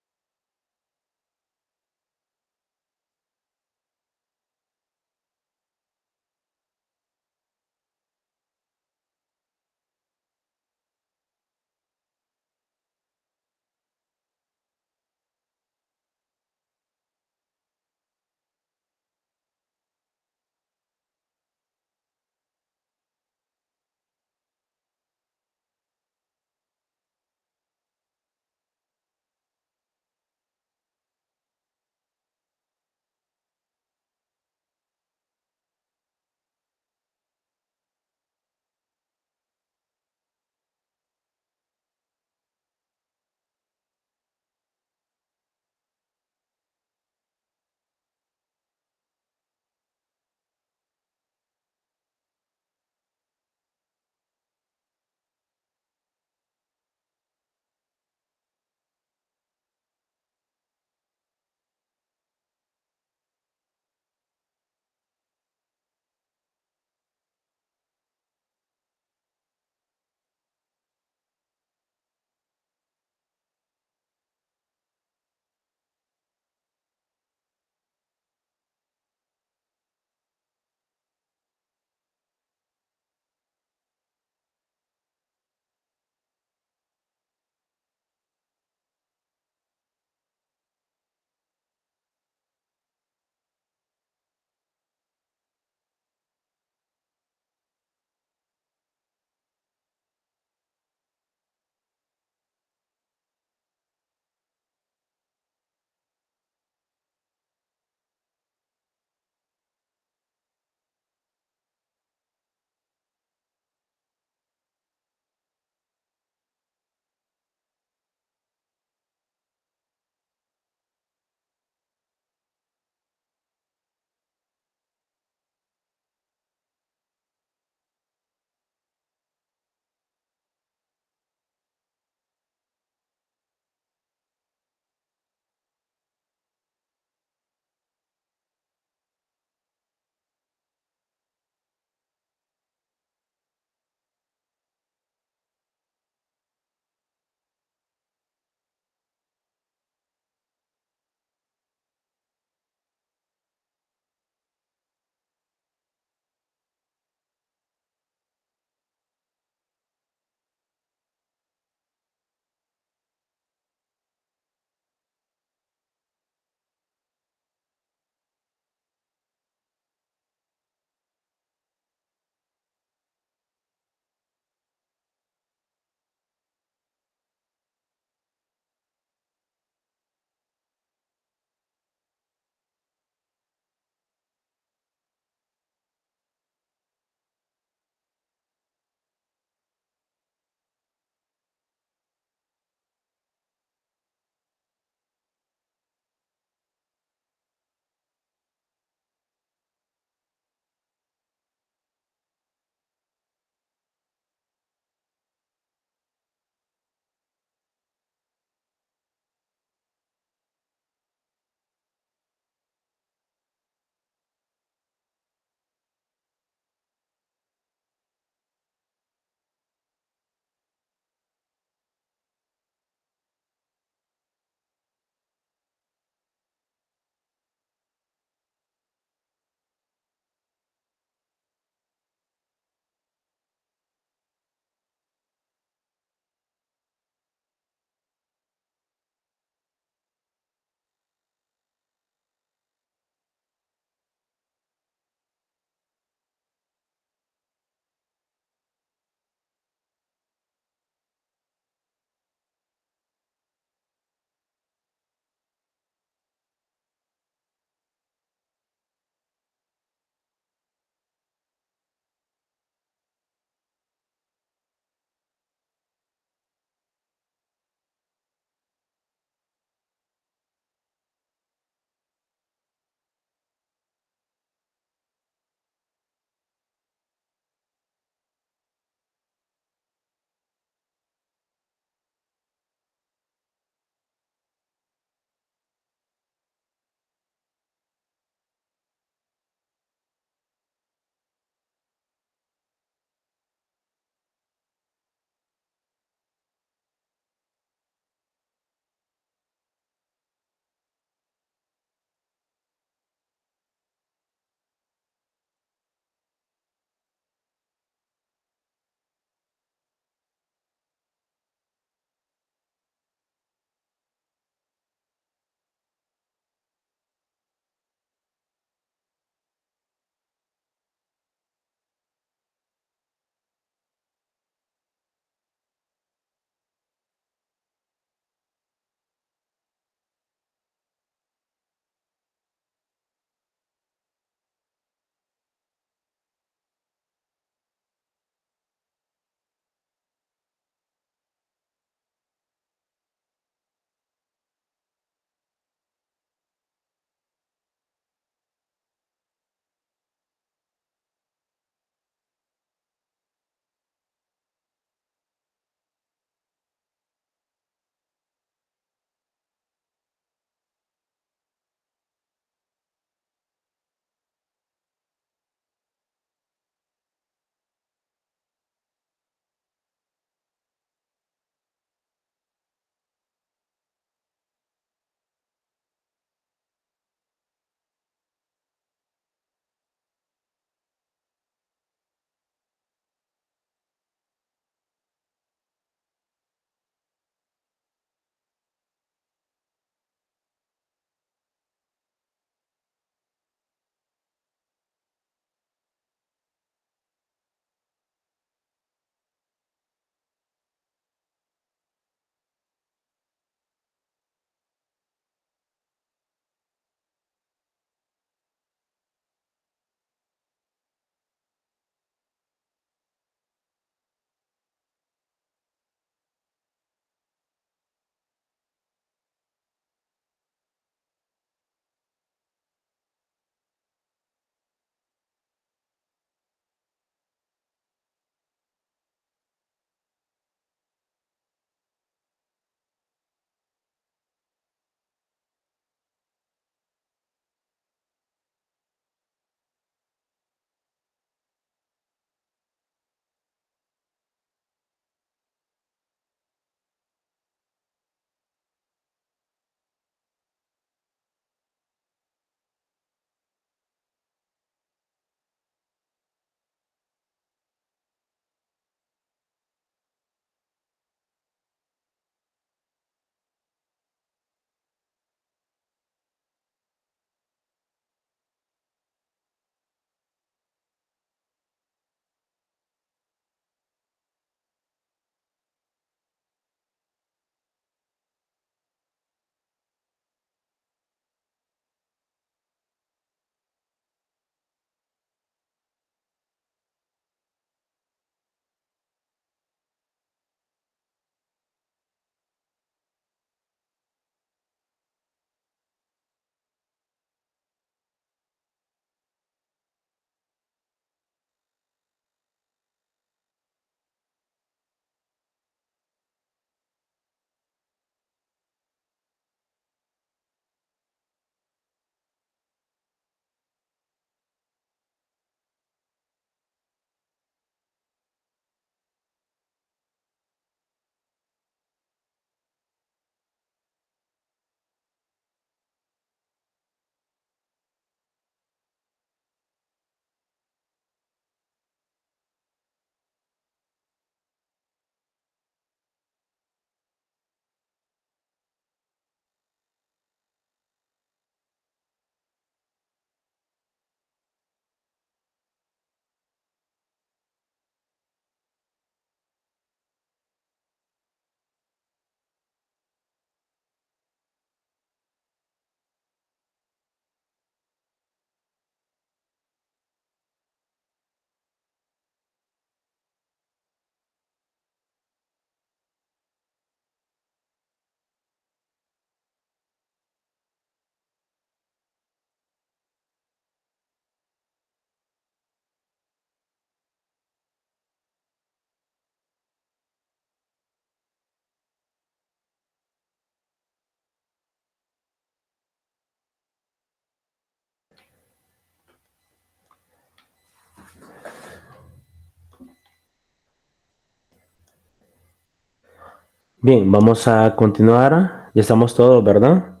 Bien, vamos a continuar. Ya estamos todos, ¿verdad?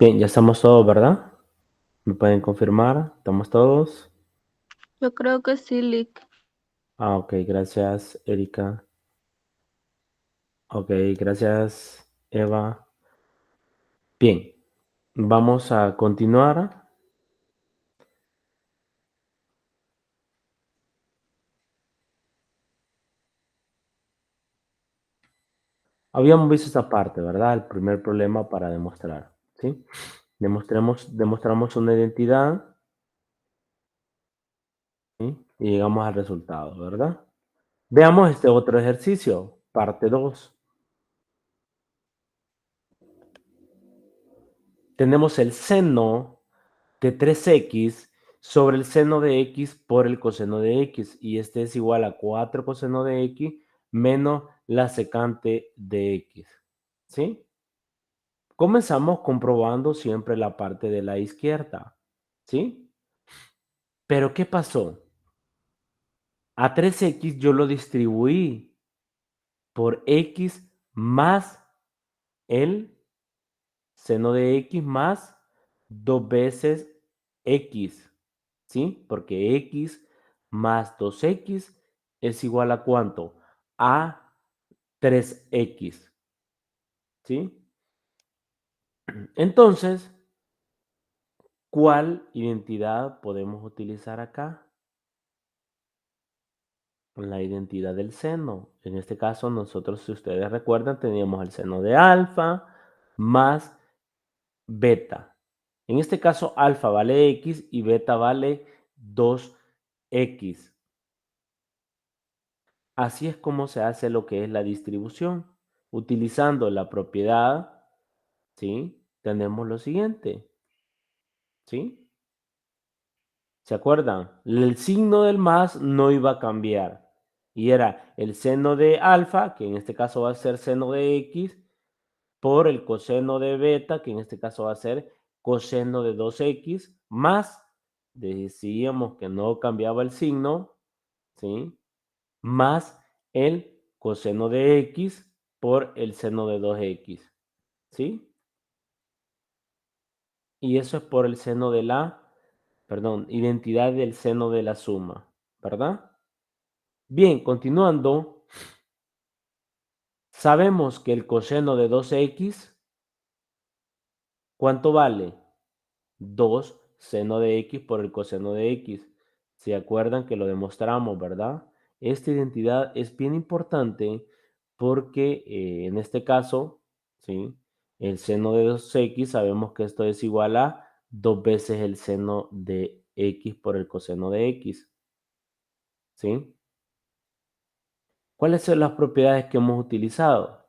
Bien, ya estamos todos, ¿verdad? ¿Me pueden confirmar? ¿Estamos todos? Yo creo que sí, Lick. Ok, gracias, Erika. Ok, gracias, Eva. Bien, vamos a continuar. Habíamos visto esta parte, ¿verdad? El primer problema para demostrar, ¿sí? Demostramos una identidad, ¿sí? Y llegamos al resultado, ¿verdad? Veamos este otro ejercicio, parte 2. Tenemos el seno de 3x sobre el seno de x por el coseno de x, y este es igual a 4 coseno de x menos la secante de x, ¿sí? Comenzamos comprobando siempre la parte de la izquierda, ¿sí? Pero ¿qué pasó? A 3x yo lo distribuí por x más el seno de x más 2 veces x, ¿sí? Porque x más 2x es igual a ¿cuánto? A 3x, ¿sí? Entonces, ¿cuál identidad podemos utilizar acá? La identidad del seno. En este caso, nosotros, si ustedes recuerdan, teníamos el seno de alfa más beta. En este caso, alfa vale x y beta vale 2x. Así es como se hace lo que es la distribución. Utilizando la propiedad, ¿sí? Tenemos lo siguiente, ¿sí? ¿Se acuerdan? El signo del más no iba a cambiar. Y era el seno de alfa, que en este caso va a ser seno de x, por el coseno de beta, que en este caso va a ser coseno de 2x, más, decíamos que no cambiaba el signo, ¿sí? Más el coseno de x por el seno de 2x, ¿sí? Y eso es por el seno de identidad del seno de la suma, ¿verdad? Bien, continuando, sabemos que el coseno de 2x, ¿cuánto vale? 2 seno de x por el coseno de x. ¿Se acuerdan que lo demostramos, verdad? Esta identidad es bien importante porque en este caso, ¿sí? El seno de 2x, sabemos que esto es igual a 2 veces el seno de x por el coseno de x, ¿sí? ¿Cuáles son las propiedades que hemos utilizado?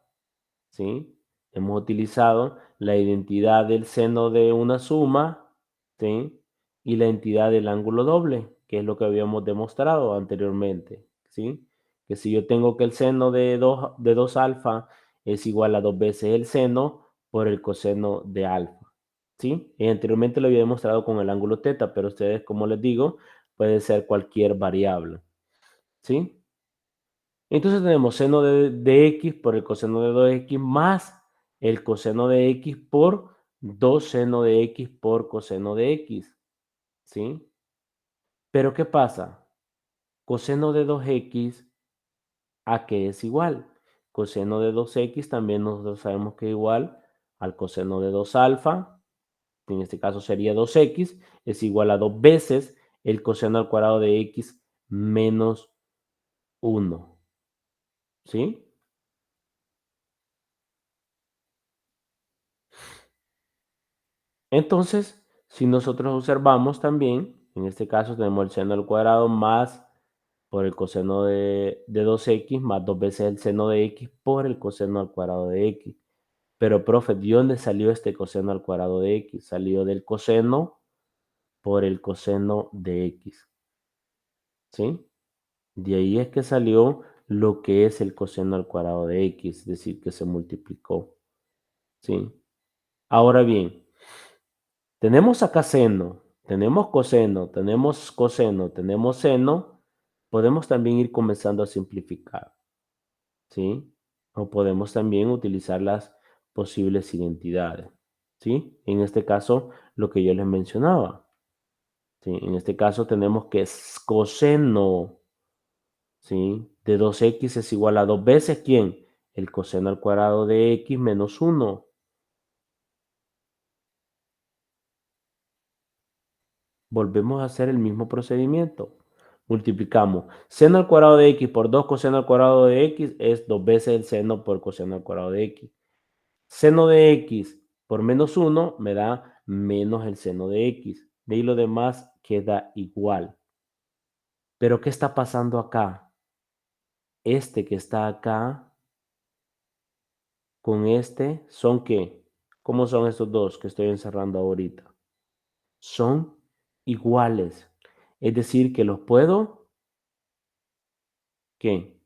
¿Sí? Hemos utilizado la identidad del seno de una suma, ¿sí? Y la entidad del ángulo doble, que es lo que habíamos demostrado anteriormente, ¿sí? Que si yo tengo que el seno de 2 alfa es igual a 2 veces el seno por el coseno de alfa, ¿sí? Y anteriormente lo había demostrado con el ángulo teta, pero ustedes, como les digo, puede ser cualquier variable, ¿sí? Entonces tenemos seno de x por el coseno de 2x más el coseno de x por 2 seno de x por coseno de x, ¿sí? Pero ¿qué pasa? Coseno de 2x, ¿a qué es igual? Coseno de 2x también nosotros sabemos que es igual al coseno de 2 alfa, que en este caso sería 2x, es igual a 2 veces el coseno al cuadrado de x menos 1, ¿sí? Entonces, si nosotros observamos también, en este caso tenemos el seno al cuadrado más por el coseno de 2x más 2 veces el seno de x por el coseno al cuadrado de x. Pero, profe, ¿de dónde salió este coseno al cuadrado de x? Salió del coseno por el coseno de x, ¿sí? De ahí es que salió lo que es el coseno al cuadrado de x, es decir, que se multiplicó, ¿sí? Ahora bien, Tenemos acá seno, tenemos coseno, tenemos seno. Podemos también ir comenzando a simplificar, ¿sí? O podemos también utilizar las posibles identidades, ¿sí? En este caso, lo que yo les mencionaba, ¿sí? En este caso tenemos que coseno, ¿sí? De 2x es igual a 2 veces, ¿quién? El coseno al cuadrado de x menos 1. Volvemos a hacer el mismo procedimiento. Multiplicamos seno al cuadrado de x por 2 coseno al cuadrado de x es 2 veces el seno por coseno al cuadrado de x. Seno de x por menos 1 me da menos el seno de x. De ahí lo demás queda igual. Pero ¿qué está pasando acá? Este que está acá con este, ¿son qué? ¿Cómo son estos dos que estoy encerrando ahorita? Son iguales. Es decir, que los puedo, ¿qué?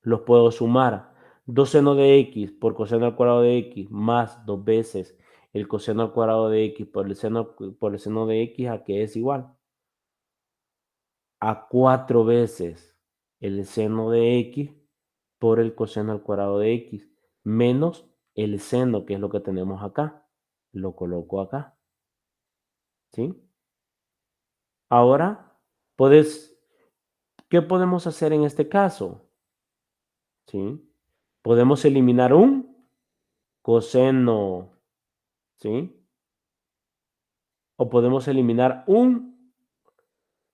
Los puedo sumar. 2 seno de x por coseno al cuadrado de x más 2 veces el coseno al cuadrado de x por el seno de x, ¿a qué es igual? A 4 veces el seno de x por el coseno al cuadrado de x menos el seno, que es lo que tenemos acá. Lo coloco acá, ¿sí? Ahora, ¿qué podemos hacer en este caso? ¿Sí? Podemos eliminar un coseno, ¿sí? O podemos eliminar un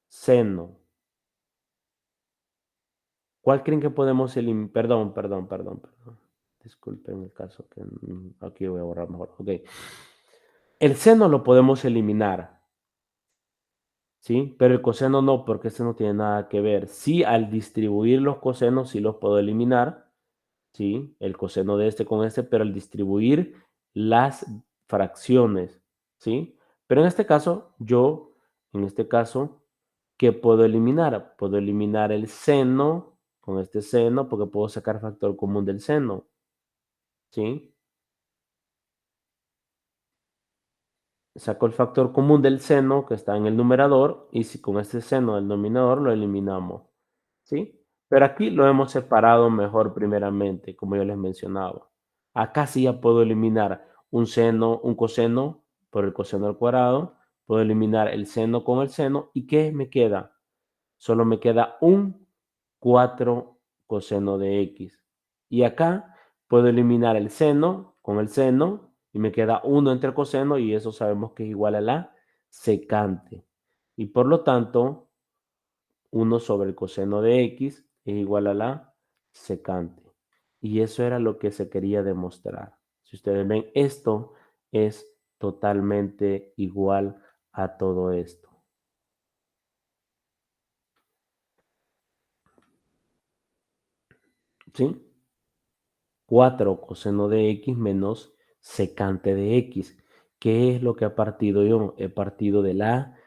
seno. ¿Cuál creen que podemos eliminar? Perdón. Disculpen el caso que aquí voy a borrar mejor. Ok. El seno lo podemos eliminar, ¿sí? Pero el coseno no, porque este no tiene nada que ver. Sí, al distribuir los cosenos sí los puedo eliminar, ¿sí? El coseno de este con este, pero al distribuir las fracciones, ¿sí? Pero en este caso, ¿qué puedo eliminar? Puedo eliminar el seno con este seno porque puedo sacar factor común del seno, ¿sí? Saco el factor común del seno que está en el numerador y si con este seno del denominador lo eliminamos, ¿sí? Pero aquí lo hemos separado mejor primeramente, como yo les mencionaba. Acá sí ya puedo eliminar un seno, un coseno por el coseno al cuadrado, puedo eliminar el seno con el seno y ¿qué me queda? Solo me queda un 4 coseno de x. Y acá puedo eliminar el seno con el seno y me queda 1 entre el coseno y eso sabemos que es igual a la secante. Y por lo tanto, 1 sobre el coseno de x es igual a la secante. Y eso era lo que se quería demostrar. Si ustedes ven, esto es totalmente igual a todo esto. ¿Sí? 4 coseno de x menos secante de x. ¿Qué es lo que he partido yo? He partido de la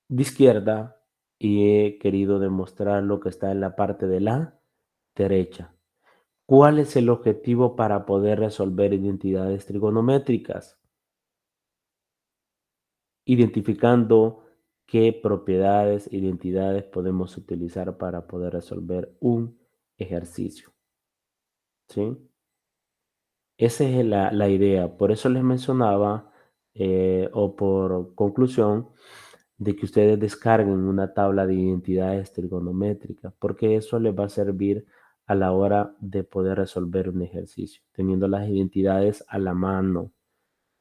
de izquierda y he querido demostrar lo que está en la parte de la derecha. ¿Cuál es el objetivo para poder resolver identidades trigonométricas? Identificando qué propiedades, identidades podemos utilizar para poder resolver un ejercicio. ¿Sí? Esa es la idea. Por eso les mencionaba, o por conclusión, de que ustedes descarguen una tabla de identidades trigonométricas, porque eso les va a servir a la hora de poder resolver un ejercicio, teniendo las identidades a la mano,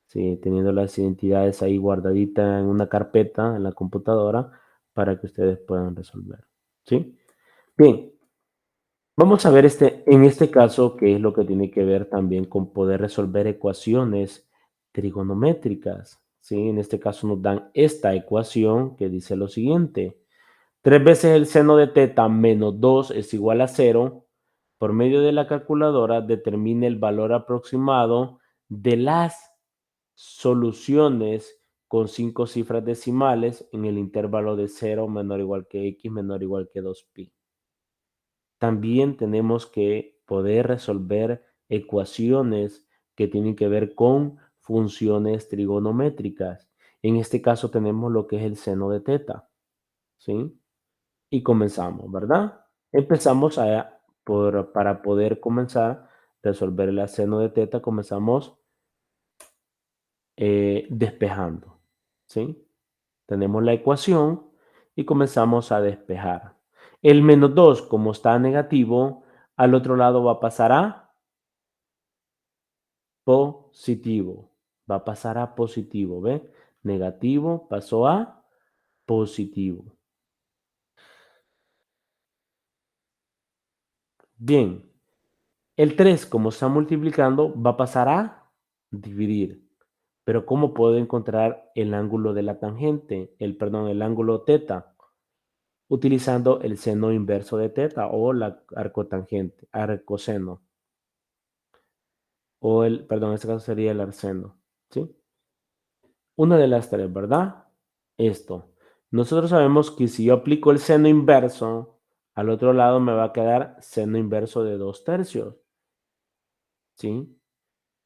¿sí? Teniendo las identidades ahí guardaditas en una carpeta en la computadora para que ustedes puedan resolver. ¿Sí? Bien, vamos a ver en este caso qué es lo que tiene que ver también con poder resolver ecuaciones trigonométricas, ¿sí? En este caso nos dan esta ecuación que dice lo siguiente. 3 veces el seno de teta menos 2 es igual a 0. Por medio de la calculadora determine el valor aproximado de las soluciones con 5 cifras decimales en el intervalo de 0 menor o igual que x menor o igual que 2pi. También tenemos que poder resolver ecuaciones que tienen que ver con funciones trigonométricas. En este caso tenemos lo que es el seno de teta, ¿sí? Y comenzamos, ¿verdad? Empezamos para poder comenzar a resolver el seno de teta, comenzamos despejando, ¿sí? Tenemos la ecuación y comenzamos a despejar. El menos 2, como está negativo, al otro lado va a pasar a positivo. Va a pasar a positivo, ¿ve? Negativo pasó a positivo. Bien, el 3, como está multiplicando, va a pasar a dividir. Pero ¿cómo puedo encontrar el ángulo de la tangente? El ángulo teta. Utilizando el seno inverso de teta o la arcotangente, arcoseno. En este caso sería el arseno, ¿sí? Una de las tres, ¿verdad? Esto. Nosotros sabemos que si yo aplico el seno inverso, al otro lado me va a quedar seno inverso de 2/3, ¿sí?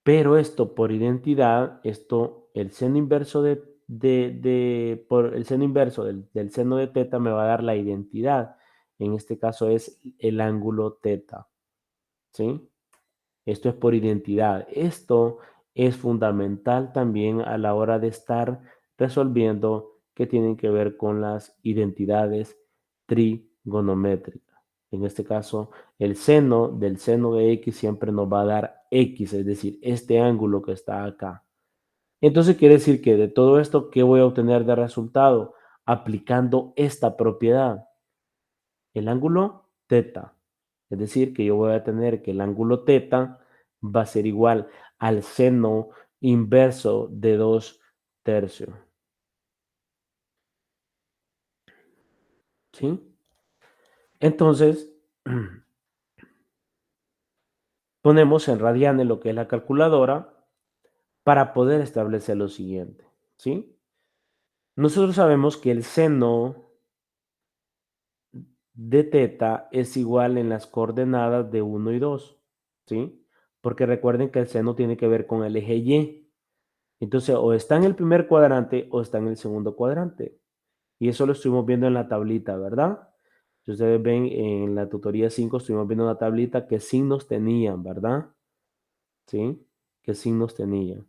Pero esto por identidad, el seno inverso por el seno inverso del seno de teta me va a dar la identidad. En este caso es el ángulo teta, ¿sí? Esto es por identidad. Esto es fundamental también a la hora de estar resolviendo que tienen que ver con las identidades trigonométricas. En este caso, el seno del seno de x siempre nos va a dar x, es decir, este ángulo que está acá. Entonces quiere decir que de todo esto, ¿qué voy a obtener de resultado? Aplicando esta propiedad, el ángulo teta. Es decir, que yo voy a tener que el ángulo teta va a ser igual al seno inverso de 2/3. ¿Sí? Entonces, ponemos en radianes lo que es la calculadora para poder establecer lo siguiente. ¿Sí? Nosotros sabemos que el seno de teta es igual en las coordenadas de 1 y 2. ¿Sí? Porque recuerden que el seno tiene que ver con el eje Y. Entonces, o está en el primer cuadrante o está en el segundo cuadrante. Y eso lo estuvimos viendo en la tablita, ¿verdad? Si ustedes ven en la tutoría 5, estuvimos viendo una tablita qué signos tenían, ¿verdad? ¿Sí? ¿Qué signos tenían?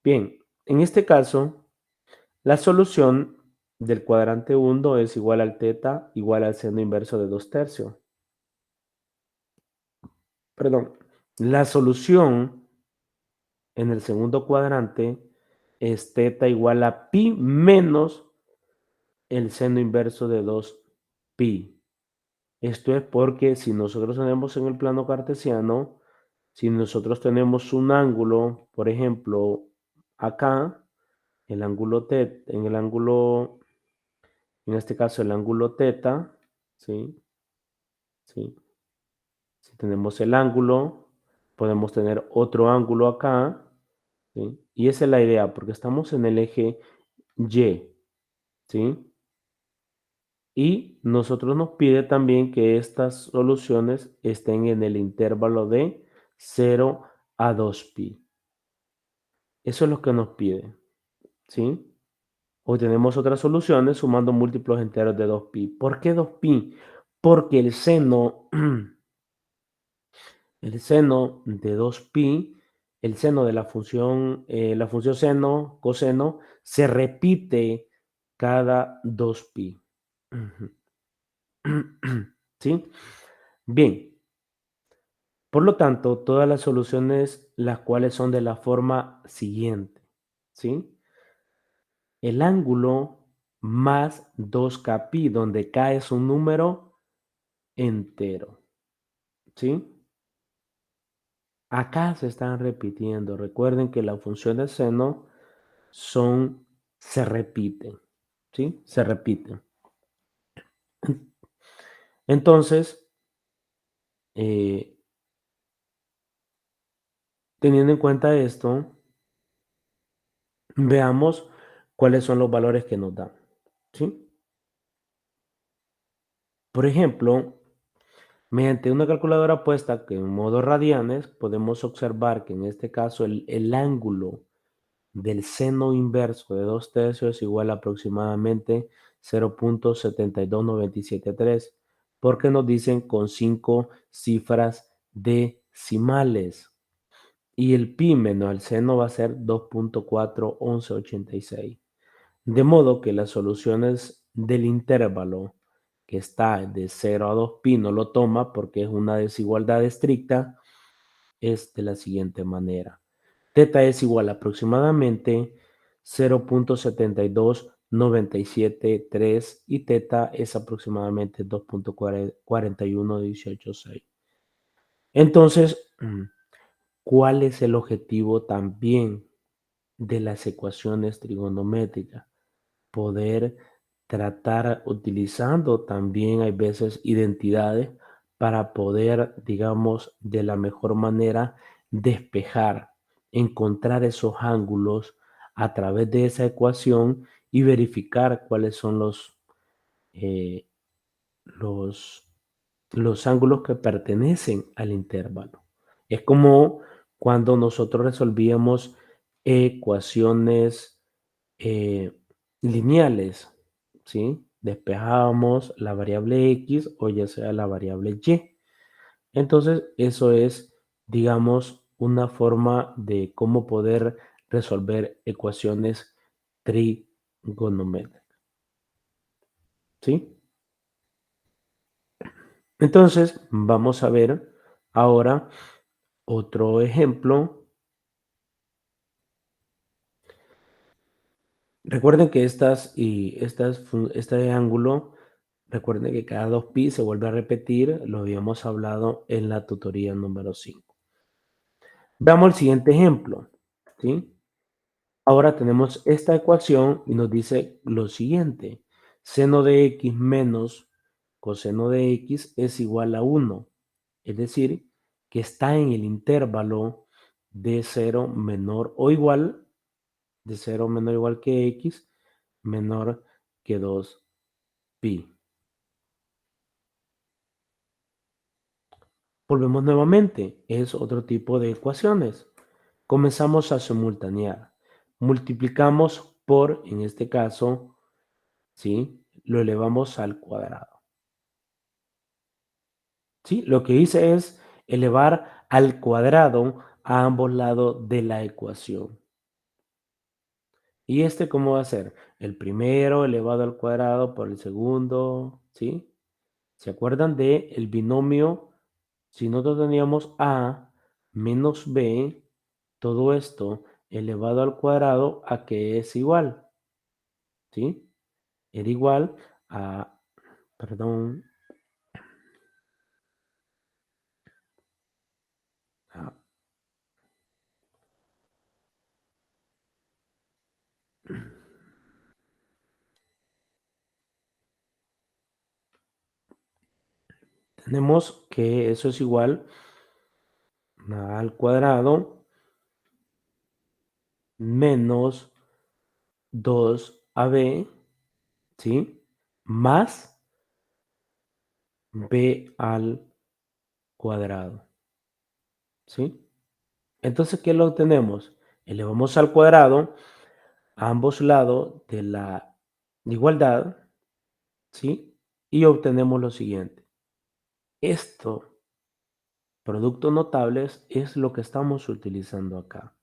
Bien, en este caso, la solución del cuadrante 1 es igual al teta igual al seno inverso de 2/3. Perdón, la solución en el segundo cuadrante es teta igual a pi menos el seno inverso de 2pi. Esto es porque si nosotros tenemos en el plano cartesiano, si nosotros tenemos un ángulo, por ejemplo, acá, el ángulo teta, en este caso el ángulo teta, ¿sí? ¿Sí? Si tenemos el ángulo, podemos tener otro ángulo acá, ¿sí? Y esa es la idea, porque estamos en el eje Y, ¿sí? Y nosotros nos pide también que estas soluciones estén en el intervalo de 0 a 2pi. Eso es lo que nos pide, ¿sí? O tenemos otras soluciones sumando múltiplos enteros de 2pi. ¿Por qué 2pi? Porque el seno de 2pi, el seno de la función seno, coseno, se repite cada 2pi. ¿Sí? Bien, por lo tanto, todas las soluciones, las cuales son de la forma siguiente, ¿sí? El ángulo más 2kpi, donde k es un número entero, ¿sí? Acá se están repitiendo. Recuerden que las funciones seno se repiten, ¿sí? Se repiten. Entonces, eh, teniendo en cuenta esto, veamos cuáles son los valores que nos dan, ¿sí? Por ejemplo, Mediante una calculadora puesta que en modo radianes, podemos observar que en este caso el ángulo del seno inverso de 2/3 es igual a aproximadamente 0.72973, porque nos dicen con 5 cifras decimales. Y el pi menos el seno va a ser 2.41186. De modo que las soluciones del intervalo que está de 0 a 2pi no lo toma porque es una desigualdad estricta, es de la siguiente manera. Teta es igual a aproximadamente 0.72973 y teta es aproximadamente 2.41186. Entonces, ¿cuál es el objetivo también de las ecuaciones trigonométricas? Poder tratar utilizando también hay veces identidades para poder, digamos, de la mejor manera despejar, encontrar esos ángulos a través de esa ecuación y verificar cuáles son eh, los, los ángulos que pertenecen al intervalo. Es como cuando nosotros resolvíamos ecuaciones eh, lineales, ¿sí? Despejábamos la variable x o ya sea la variable y. Entonces, eso es, digamos, una forma de cómo poder resolver ecuaciones trigonométricas, ¿sí? Entonces, vamos a ver ahora otro ejemplo. Recuerden que este ángulo, recuerden que cada 2pi se vuelve a repetir, lo habíamos hablado en la tutoría número 5. Veamos el siguiente ejemplo, ¿sí? Ahora tenemos esta ecuación y nos dice lo siguiente. Seno de x menos coseno de x es igual a 1. Es decir, que está en el intervalo de 0 menor o igual, de 0 menor o igual que x, menor que 2pi. Volvemos nuevamente, es otro tipo de ecuaciones. Comenzamos a simultanear. Multiplicamos por, en este caso, ¿sí? Lo elevamos al cuadrado. ¿Sí? Lo que hice es elevar al cuadrado a ambos lados de la ecuación. ¿Y cómo va a ser? El primero elevado al cuadrado por el segundo, ¿sí? ¿Se acuerdan de el binomio? Si nosotros teníamos a menos b, todo esto elevado al cuadrado, ¿a qué es igual? ¿Sí? Era igual a, perdón, a- tenemos que eso es igual a al cuadrado menos 2ab, ¿sí? Más b al cuadrado, ¿sí? Entonces, ¿qué lo tenemos? Elevamos al cuadrado a ambos lados de la igualdad, ¿sí? Y obtenemos lo siguiente. Esto, productos notables, es lo que estamos utilizando acá,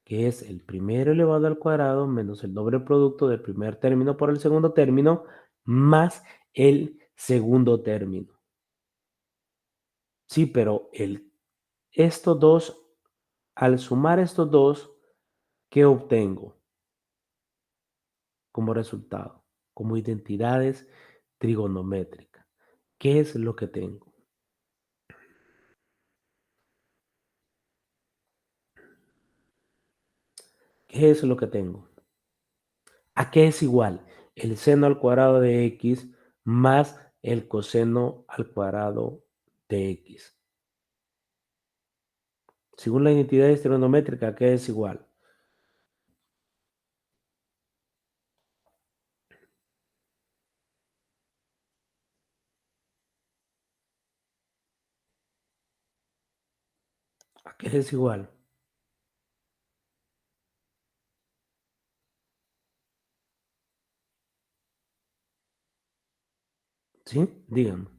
que es el primero elevado al cuadrado menos el doble producto del primer término por el segundo término más el segundo término. Sí, pero estos dos, al sumar estos dos, ¿qué obtengo como resultado? Como identidades trigonométricas. ¿Qué es lo que tengo? ¿Qué es lo que tengo? ¿A qué es igual? El seno al cuadrado de x más el coseno al cuadrado de x. Según la identidad trigonométrica, ¿a qué es igual? ¿Qué es desigual? ¿Sí? Díganme.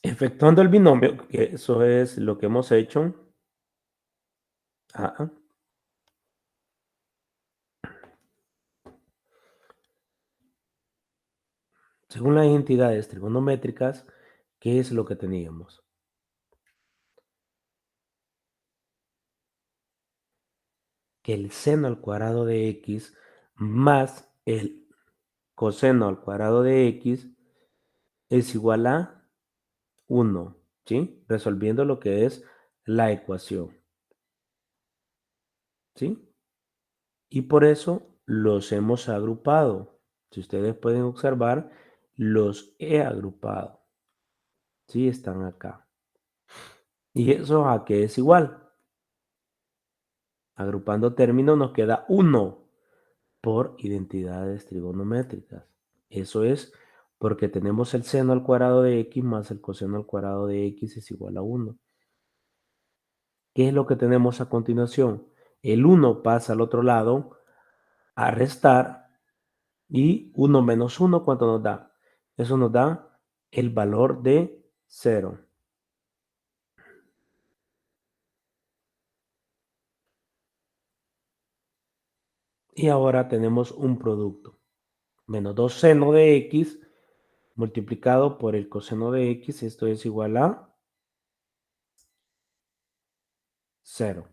Efectuando el binomio, que eso es lo que hemos hecho. Ah, según las entidades trigonométricas, ¿qué es lo que teníamos? Que el seno al cuadrado de x más el coseno al cuadrado de x es igual a 1, ¿sí? Resolviendo lo que es la ecuación, ¿sí? Y por eso los hemos agrupado. Si ustedes pueden observar, los he agrupado, ¿sí? Están acá. ¿Y eso a qué es igual? Agrupando términos nos queda 1 por identidades trigonométricas. Eso es porque tenemos el seno al cuadrado de x más el coseno al cuadrado de x es igual a 1. ¿Qué es lo que tenemos a continuación? El 1 pasa al otro lado a restar y 1 menos 1, ¿cuánto nos da? Eso nos da el valor de 0. Y ahora tenemos un producto. Menos 2 seno de x multiplicado por el coseno de x, esto es igual a 0.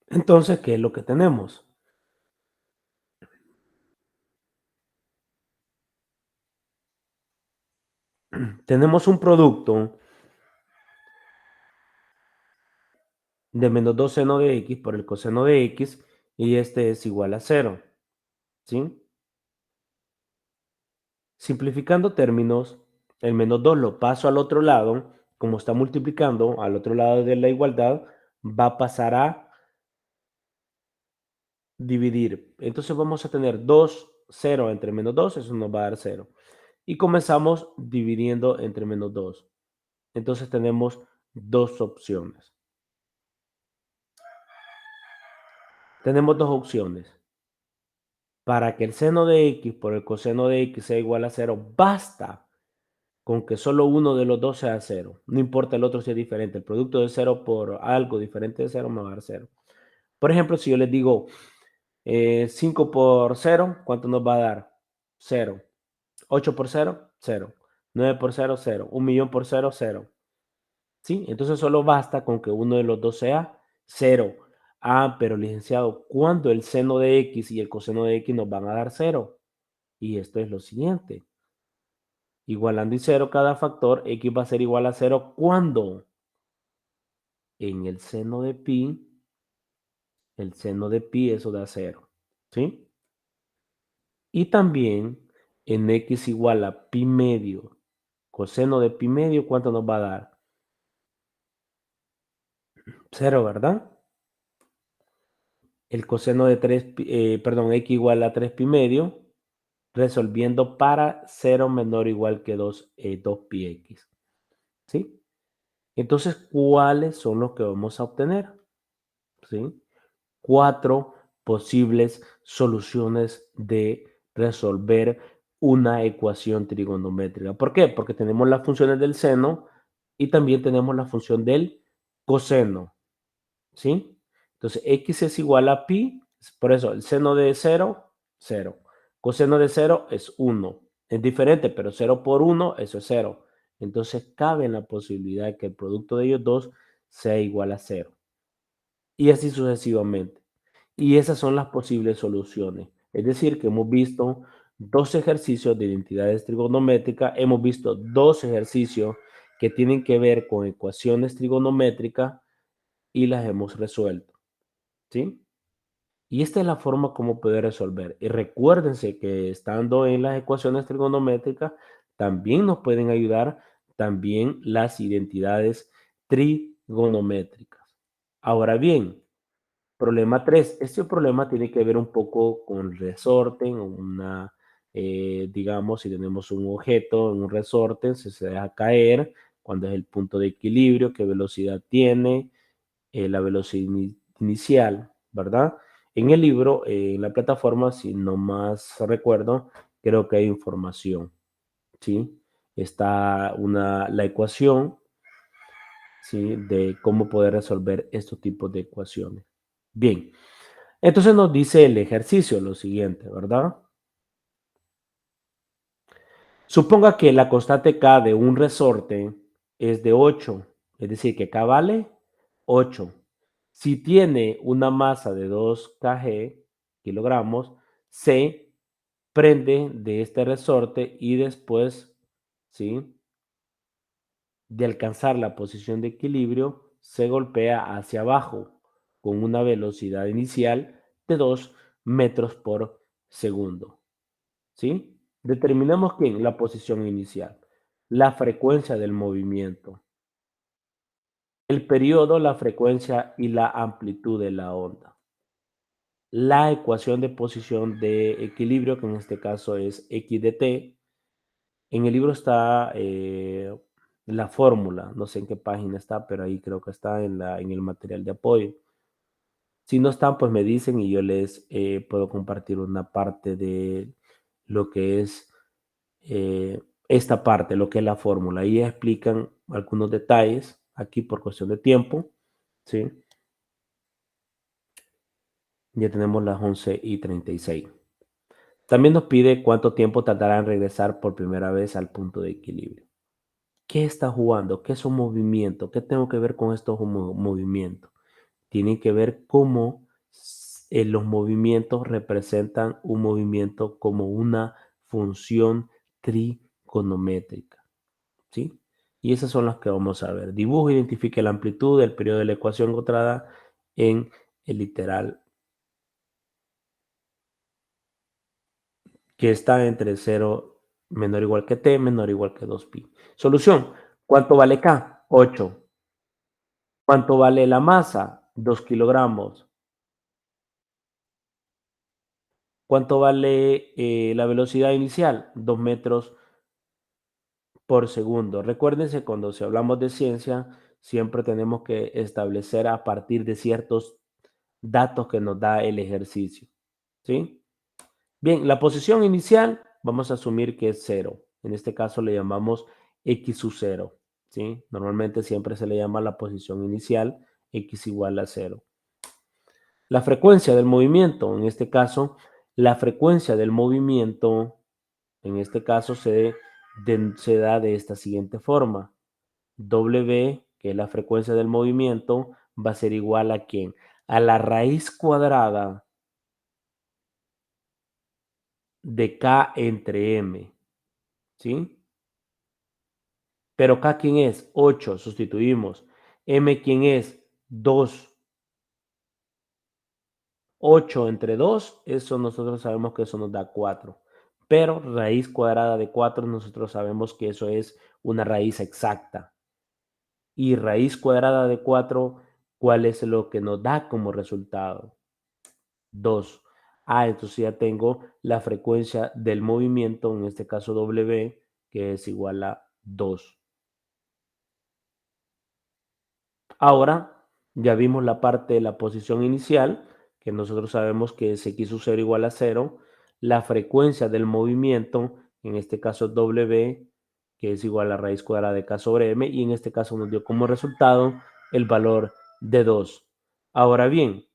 Entonces, ¿qué es lo que tenemos? Tenemos un producto de menos 2 seno de x por el coseno de x y este es igual a 0. ¿Sí? Simplificando términos, el menos 2 lo paso al otro lado, como está multiplicando al otro lado de la igualdad, va a pasar a dividir. Entonces vamos a tener 2, 0 entre menos 2, eso nos va a dar 0. Y comenzamos dividiendo entre menos 2. Entonces tenemos dos opciones. Tenemos dos opciones. Para que el seno de x por el coseno de x sea igual a 0, basta con que solo uno de los dos sea 0. No importa el otro si es diferente. El producto de 0 por algo diferente de 0 me va a dar 0. Por ejemplo, si yo les digo 5 por 0, ¿cuánto nos va a dar? 0. 8 por 0, 0. 9 por 0, 0. 1.000.000 por 0, 0. ¿Sí? Entonces solo basta con que uno de los dos sea 0. Ah, pero licenciado, ¿cuándo el seno de x y el coseno de x nos van a dar 0? Y esto es lo siguiente. Igualando y 0 cada factor, x va a ser igual a 0 cuando en el seno de pi, eso da 0. ¿Sí? Y también en x igual a pi medio, coseno de pi medio, ¿cuánto nos va a dar? 0, ¿verdad? El coseno de 3, x igual a 3 pi medio, resolviendo para 0 menor o igual que 2 pi x. ¿Sí? Entonces, ¿cuáles son los que vamos a obtener? ¿Sí? 4 posibles soluciones de resolver una ecuación trigonométrica. ¿Por qué? Porque tenemos las funciones del seno y también tenemos la función del coseno. ¿Sí? Entonces, x es igual a pi, por eso el seno de 0, 0. Coseno de 0 es 1. Es diferente, pero 0 por 1, eso es 0. Entonces, cabe la posibilidad de que el producto de ellos dos sea igual a 0. Y así sucesivamente. Y esas son las posibles soluciones. Es decir, que hemos visto dos ejercicios de identidades trigonométricas, hemos visto dos ejercicios que tienen que ver con ecuaciones trigonométricas y las hemos resuelto. ¿Sí? Y esta es la forma como poder resolver. Y recuérdense que estando en las ecuaciones trigonométricas, también nos pueden ayudar también las identidades trigonométricas. Ahora bien, Problema 3. Este problema tiene que ver un poco con resorte, digamos, si tenemos un objeto en un resorte, se deja caer, cuando es el punto de equilibrio, qué velocidad tiene, la velocidad inicial, ¿verdad? En el libro, en la plataforma, si no más recuerdo, creo que hay información, ¿sí? Está la ecuación, ¿sí? De cómo poder resolver estos tipos de ecuaciones. Bien, entonces nos dice el ejercicio lo siguiente, ¿verdad? Suponga que la constante K de un resorte es de 8, es decir, que K vale 8. Si tiene una masa de 2 kg, kilogramos, se prende de este resorte y después, ¿sí? De alcanzar la posición de equilibrio, se golpea hacia abajo con una velocidad inicial de 2 metros por segundo. ¿Sí? Determinamos quién, la posición inicial, la frecuencia del movimiento, el periodo, la frecuencia y la amplitud de la onda. La ecuación de posición de equilibrio, que en este caso es x de t. En el libro está la fórmula, no sé en qué página está, pero ahí creo que está en el material de apoyo. Si no están, pues me dicen y yo les puedo compartir una parte de lo que es esta parte, lo que es la fórmula. Ahí explican algunos detalles, aquí por cuestión de tiempo, ¿sí? Ya tenemos las 11:36. También nos pide cuánto tiempo tardará en regresar por primera vez al punto de equilibrio. ¿Qué está jugando? ¿Qué es un movimiento? ¿Qué tengo que ver con estos movimientos? Tienen que ver cómo los movimientos representan un movimiento como una función trigonométrica, ¿sí? Y esas son las que vamos a ver. Dibujo, identifique la amplitud del periodo de la ecuación encontrada en el literal que está entre 0 menor o igual que t, menor o igual que 2pi. Solución. ¿Cuánto vale K? 8. ¿Cuánto vale la masa? 2 kilogramos. ¿Cuánto vale la velocidad inicial? 2 metros por segundo. Recuérdense, cuando si hablamos de ciencia, siempre tenemos que establecer a partir de ciertos datos que nos da el ejercicio. ¿Sí? Bien, la posición inicial vamos a asumir que es 0. En este caso le llamamos x sub 0. ¿Sí? Normalmente siempre se le llama la posición inicial x igual a 0. La frecuencia del movimiento, en este caso, la frecuencia del movimiento, en este caso se da de esta siguiente forma. W, que es la frecuencia del movimiento, va a ser igual a ¿quién? A la raíz cuadrada de K entre M, ¿sí? Pero K, ¿quién es? 8, sustituimos. M, ¿quién es? 2. 8 entre 2, eso nosotros sabemos que eso nos da 4. Pero raíz cuadrada de 4, nosotros sabemos que eso es una raíz exacta. Y raíz cuadrada de 4, ¿cuál es lo que nos da como resultado? 2. Entonces ya tengo la frecuencia del movimiento, en este caso W, que es igual a 2. Ahora ya vimos la parte de la posición inicial, que nosotros sabemos que es x sub 0 igual a 0. La frecuencia del movimiento, en este caso W, que es igual a raíz cuadrada de K sobre M, y en este caso nos dio como resultado el valor de 2. Ahora bien,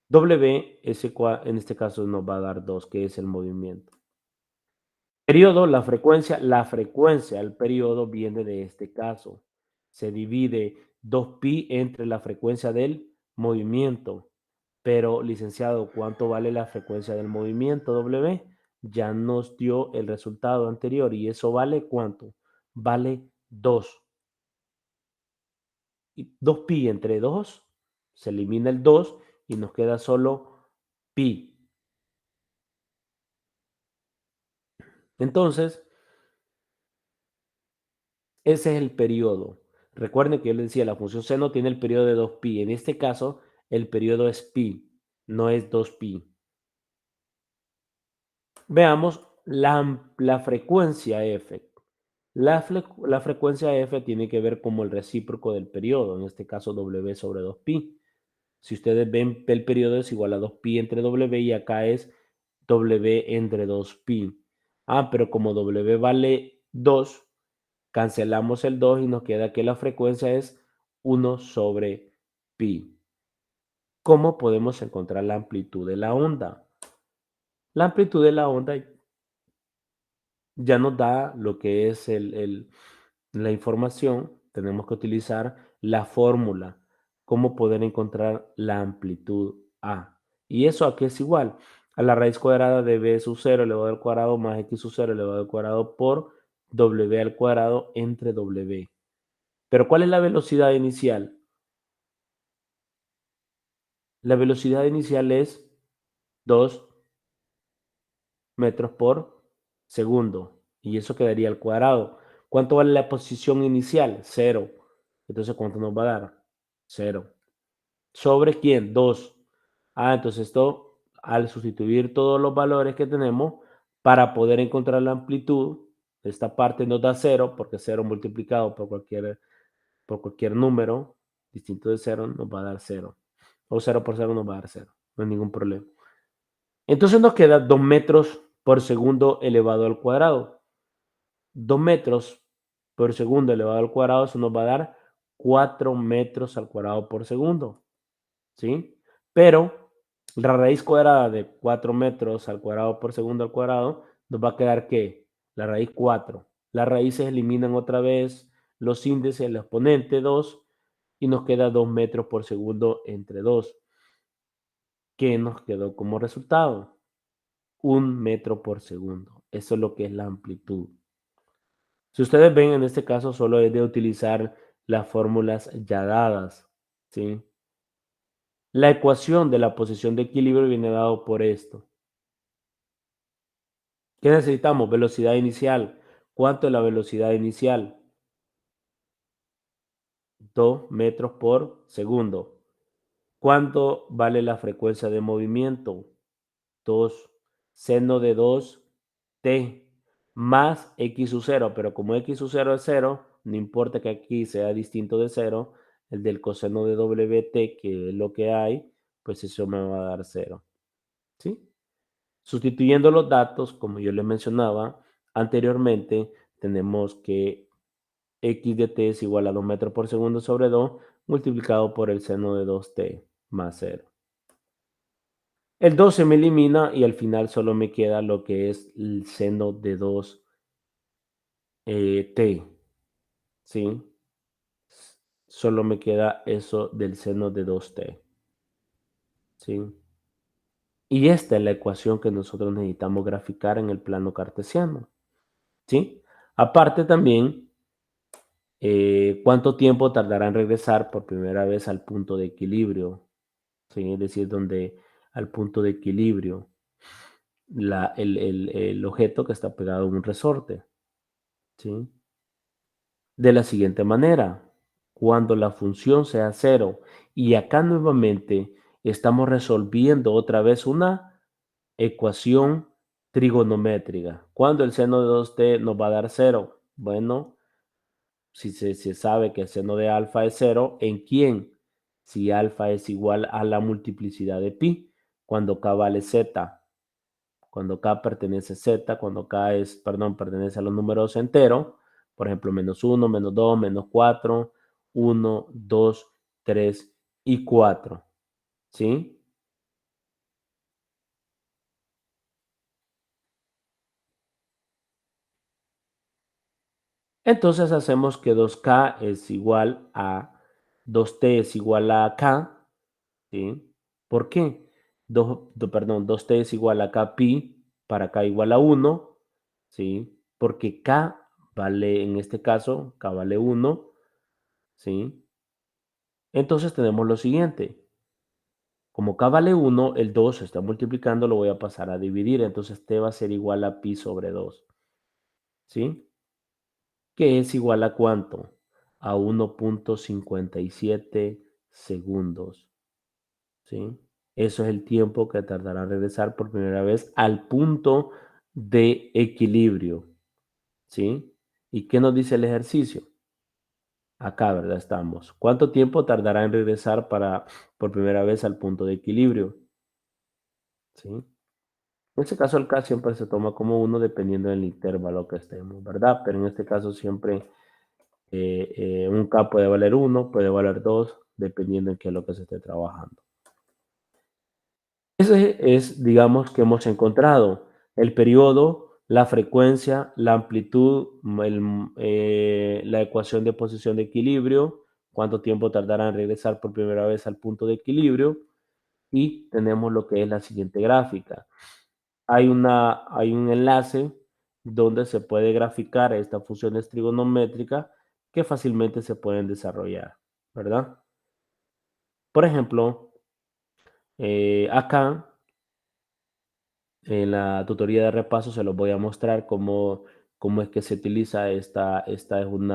W en este caso nos va a dar 2, que es el movimiento. Periodo, la frecuencia del periodo viene de este caso. Se divide 2pi entre la frecuencia del movimiento. Pero, licenciado, ¿cuánto vale la frecuencia del movimiento W? Ya nos dio el resultado anterior y eso vale ¿cuánto? Vale 2. Y 2pi entre 2, se elimina el 2 y nos queda solo pi. Entonces, ese es el periodo. Recuerden que yo les decía, la función seno tiene el periodo de 2pi. En este caso, el periodo es pi, no es 2pi. Veamos la frecuencia f. La frecuencia f tiene que ver como el recíproco del periodo, en este caso w sobre 2pi. Si ustedes ven, el periodo es igual a 2pi entre w y acá es w entre 2pi. Pero como w vale 2, cancelamos el 2 y nos queda que la frecuencia es 1 sobre pi. ¿Cómo podemos encontrar la amplitud de la onda? La amplitud de la onda ya nos da lo que es la información. Tenemos que utilizar la fórmula, cómo poder encontrar la amplitud A. ¿Y eso a qué es igual? A la raíz cuadrada de b sub 0 elevado al cuadrado más x sub 0 elevado al cuadrado por w al cuadrado entre w. Pero ¿cuál es la velocidad inicial? La velocidad inicial es 2 metros por segundo. Y eso quedaría al cuadrado. ¿Cuánto vale la posición inicial? 0. Entonces, ¿cuánto nos va a dar? 0. ¿Sobre quién? 2. Entonces esto, al sustituir todos los valores que tenemos, para poder encontrar la amplitud, esta parte nos da 0, porque 0 multiplicado por cualquier número distinto de 0 nos va a dar 0. O 0 por 0 nos va a dar 0. No hay ningún problema. Entonces nos queda 2 metros por segundo elevado al cuadrado. 2 metros por segundo elevado al cuadrado, eso nos va a dar 4 metros al cuadrado por segundo. ¿Sí? Pero la raíz cuadrada de 4 metros al cuadrado por segundo al cuadrado nos va a quedar ¿qué? La raíz 4. Las raíces eliminan otra vez los índices, el exponente 2 y nos queda 2 metros por segundo entre 2. ¿Qué nos quedó como resultado? 1 metro por segundo. Eso es lo que es la amplitud. Si ustedes ven, en este caso solo es de utilizar las fórmulas ya dadas, ¿sí? La ecuación de la posición de equilibrio viene dado por esto. ¿Qué necesitamos? Velocidad inicial. ¿Cuánto es la velocidad inicial? 2 metros por segundo. ¿Cuánto vale la frecuencia de movimiento? 2 seno de 2t más x sub 0, pero como x sub 0 es 0, no importa que aquí sea distinto de 0, el del coseno de wt, que es lo que hay, pues eso me va a dar 0. ¿Sí? Sustituyendo los datos, como yo les mencionaba anteriormente, tenemos que x de t es igual a 2 metros por segundo sobre 2 multiplicado por el seno de 2t más 0. El 2 se me elimina y al final solo me queda lo que es el seno de 2t. ¿Sí? Solo me queda eso del seno de 2t. ¿Sí? Y esta es la ecuación que nosotros necesitamos graficar en el plano cartesiano. ¿Sí? Aparte también, ¿cuánto tiempo tardará en regresar por primera vez al punto de equilibrio? ¿Sí? Es decir, donde al punto de equilibrio el objeto que está pegado a un resorte. ¿Sí? De la siguiente manera, cuando la función sea 0 y acá nuevamente estamos resolviendo otra vez una ecuación trigonométrica. Cuando el seno de 2t nos va a dar 0. Bueno, si se sabe que el seno de alfa es 0, ¿en quién? Si alfa es igual a la multiplicidad de pi, cuando k vale z, cuando k pertenece a z, cuando k pertenece a los números enteros, por ejemplo, menos 1, menos 2, menos 4, 1, 2, 3 y 4. ¿Sí? Entonces hacemos que 2k es igual a 2t es igual a k, ¿sí? ¿Por qué? 2t es igual a k pi para k igual a 1, ¿sí? Porque k vale, en este caso, k vale 1, ¿sí? Entonces tenemos lo siguiente. Como k vale 1, el 2 se está multiplicando, lo voy a pasar a dividir. Entonces t va a ser igual a pi sobre 2, ¿sí? ¿Que es igual a cuánto? a 1.57 segundos, ¿sí? Eso es el tiempo que tardará en regresar por primera vez al punto de equilibrio, ¿sí? ¿Y qué nos dice el ejercicio? Acá, ¿verdad? Estamos. ¿Cuánto tiempo tardará en regresar por primera vez al punto de equilibrio? ¿Sí? En este caso, el K siempre se toma como 1 dependiendo del intervalo que estemos, ¿verdad? Pero en este caso siempre un K puede valer 1, puede valer 2, dependiendo en qué es lo que se esté trabajando. Ese es, digamos, que hemos encontrado el periodo, la frecuencia, la amplitud, la ecuación de posición de equilibrio, cuánto tiempo tardará en regresar por primera vez al punto de equilibrio, y tenemos lo que es la siguiente gráfica. Hay un enlace donde se puede graficar estas funciones trigonométricas que fácilmente se pueden desarrollar, ¿verdad? Por ejemplo, acá en la tutoría de repaso se los voy a mostrar cómo es que se utiliza esta es un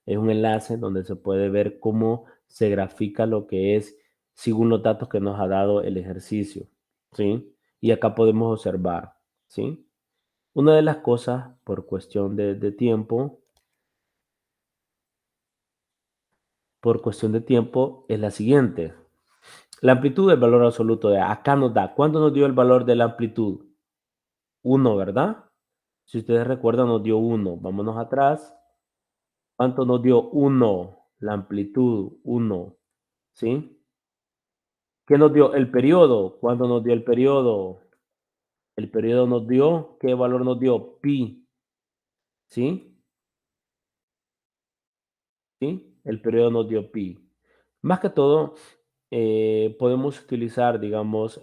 enlace donde se puede ver cómo se grafica lo que es según los datos que nos ha dado el ejercicio, ¿sí? Y acá podemos observar, ¿sí? Una de las cosas, por cuestión de tiempo, es la siguiente. La amplitud del valor absoluto de acá nos da. ¿Cuánto nos dio el valor de la amplitud? 1, ¿verdad? Si ustedes recuerdan, nos dio 1. Vámonos atrás. ¿Cuánto nos dio 1? La amplitud, 1. ¿Sí? ¿Qué nos dio el periodo? ¿Cuánto nos dio el periodo? El periodo nos dio, ¿qué valor nos dio? Pi. ¿Sí? ¿Sí? El periodo nos dio pi. Más que todo, podemos utilizar, digamos,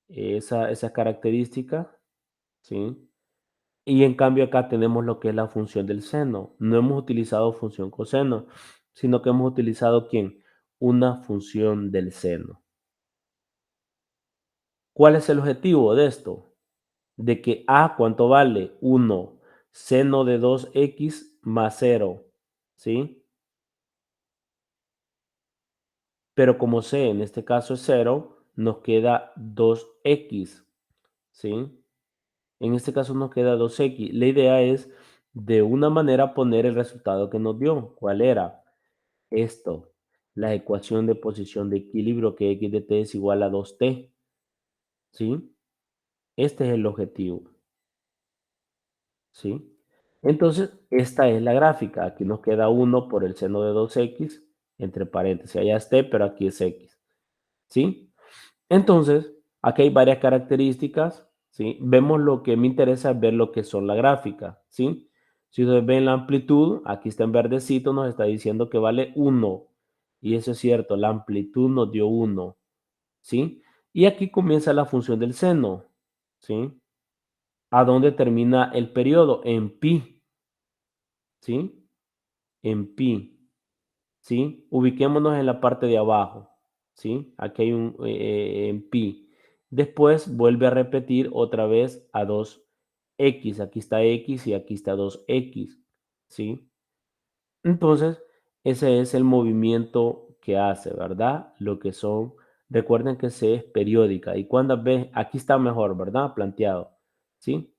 esa característica, ¿sí? Y en cambio acá tenemos lo que es la función del seno. No hemos utilizado función coseno, sino que hemos utilizado ¿quién? Una función del seno. ¿Cuál es el objetivo de esto? De que A, ¿cuánto vale? 1. Seno de 2x más 0, ¿sí? Pero como C en este caso es 0, nos queda 2x, ¿sí? En este caso nos queda 2x. La idea es de una manera poner el resultado que nos dio. ¿Cuál era? Esto, la ecuación de posición de equilibrio que x de t es igual a 2t, ¿sí? Este es el objetivo, ¿sí? Entonces, esta es la gráfica. Aquí nos queda 1 por el seno de 2x, entre paréntesis. Allá es t, pero aquí es x, ¿sí? Entonces, aquí hay varias características, ¿sí? Vemos lo que me interesa es ver lo que son la gráfica, ¿sí? Si ustedes ven la amplitud, aquí está en verdecito, nos está diciendo que vale 1. Y eso es cierto, la amplitud nos dio 1, ¿sí? Y aquí comienza la función del seno, ¿sí? ¿A dónde termina el periodo? En pi, ¿sí? En pi, ¿sí? Ubiquémonos en la parte de abajo, ¿sí? Aquí hay un en pi. Después vuelve a repetir otra vez a 2x. Aquí está x y aquí está 2x, ¿sí? Entonces, ese es el movimiento que hace, ¿verdad? Lo que son, recuerden que C es periódica. Y cuando ves, aquí está mejor, ¿verdad? Planteado, ¿sí?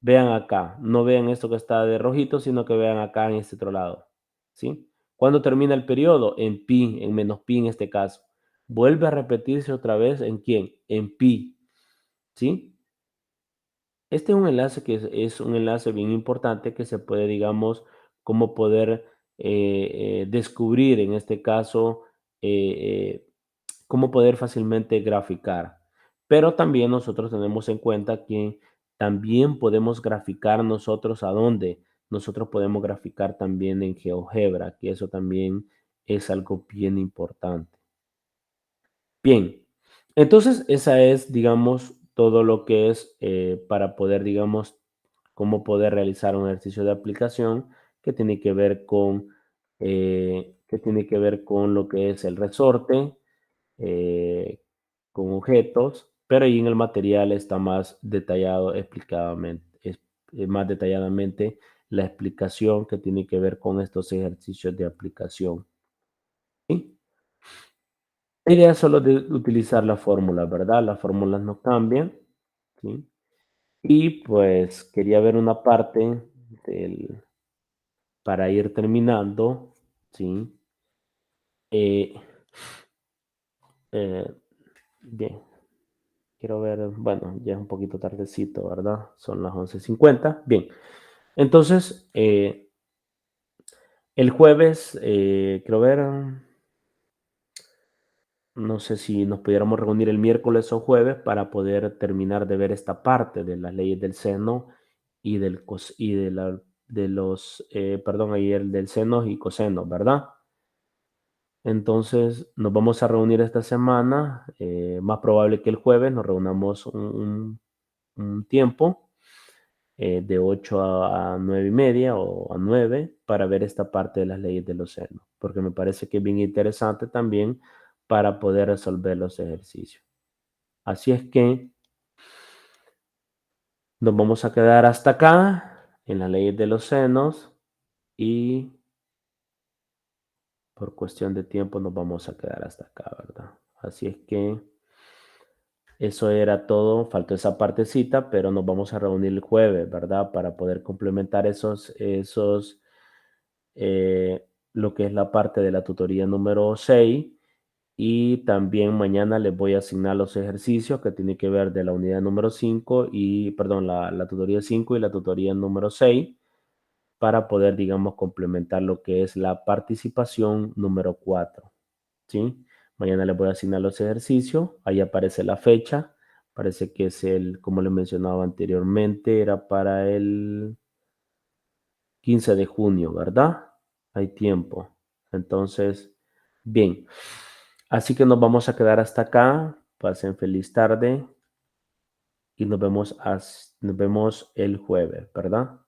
Vean acá, no vean esto que está de rojito, sino que vean acá en este otro lado, ¿sí? ¿Cuándo termina el periodo? En pi, en menos pi en este caso. Vuelve a repetirse otra vez, ¿en quién? En pi, ¿sí? Este es un enlace que es un enlace bien importante que se puede, digamos, como poder descubrir, en este caso, eh, cómo poder fácilmente graficar. Pero también nosotros tenemos en cuenta que también podemos graficar nosotros a dónde. Nosotros podemos graficar también en GeoGebra, que eso también es algo bien importante. Bien, entonces esa es, digamos, todo lo que es para poder, digamos, cómo poder realizar un ejercicio de aplicación que tiene que ver con lo que es el resorte, eh, con objetos, pero ahí en el material está más detallado, más detalladamente la explicación que tiene que ver con estos ejercicios de aplicación. ¿Sí? La idea es solo de utilizar la fórmula, ¿verdad? Las fórmulas no cambian, ¿sí? Y pues quería ver una parte del, para ir terminando, ¿sí? Eh, eh, bien, quiero ver, bueno, ya es un poquito tardecito, ¿verdad? Son las 11:50. Bien, entonces, el jueves, quiero ver, no sé si nos pudiéramos reunir el miércoles o jueves para poder terminar de ver esta parte de las leyes del seno y y de los, perdón, ahí el del seno y coseno, ¿verdad? Entonces nos vamos a reunir esta semana, más probable que el jueves nos reunamos un tiempo de 8 a 9:30 o a 9 para ver esta parte de las leyes de los senos, porque me parece que es bien interesante también para poder resolver los ejercicios. Así es que nos vamos a quedar hasta acá en las leyes de los senos y por cuestión de tiempo nos vamos a quedar hasta acá, ¿verdad? Así es que eso era todo, faltó esa partecita, pero nos vamos a reunir el jueves, ¿verdad? Para poder complementar lo que es la parte de la tutoría número 6. Y también mañana les voy a asignar los ejercicios que tienen que ver de la unidad número 5 y, perdón, la tutoría 5 y la tutoría número 6 para poder, digamos, complementar lo que es la participación número 4. ¿Sí? Mañana les voy a asignar los ejercicios. Ahí aparece la fecha. Parece que es como les mencionaba anteriormente, era para el 15 de junio, ¿verdad? Hay tiempo. Entonces, bien. Así que nos vamos a quedar hasta acá. Pasen feliz tarde y nos vemos el jueves, ¿verdad?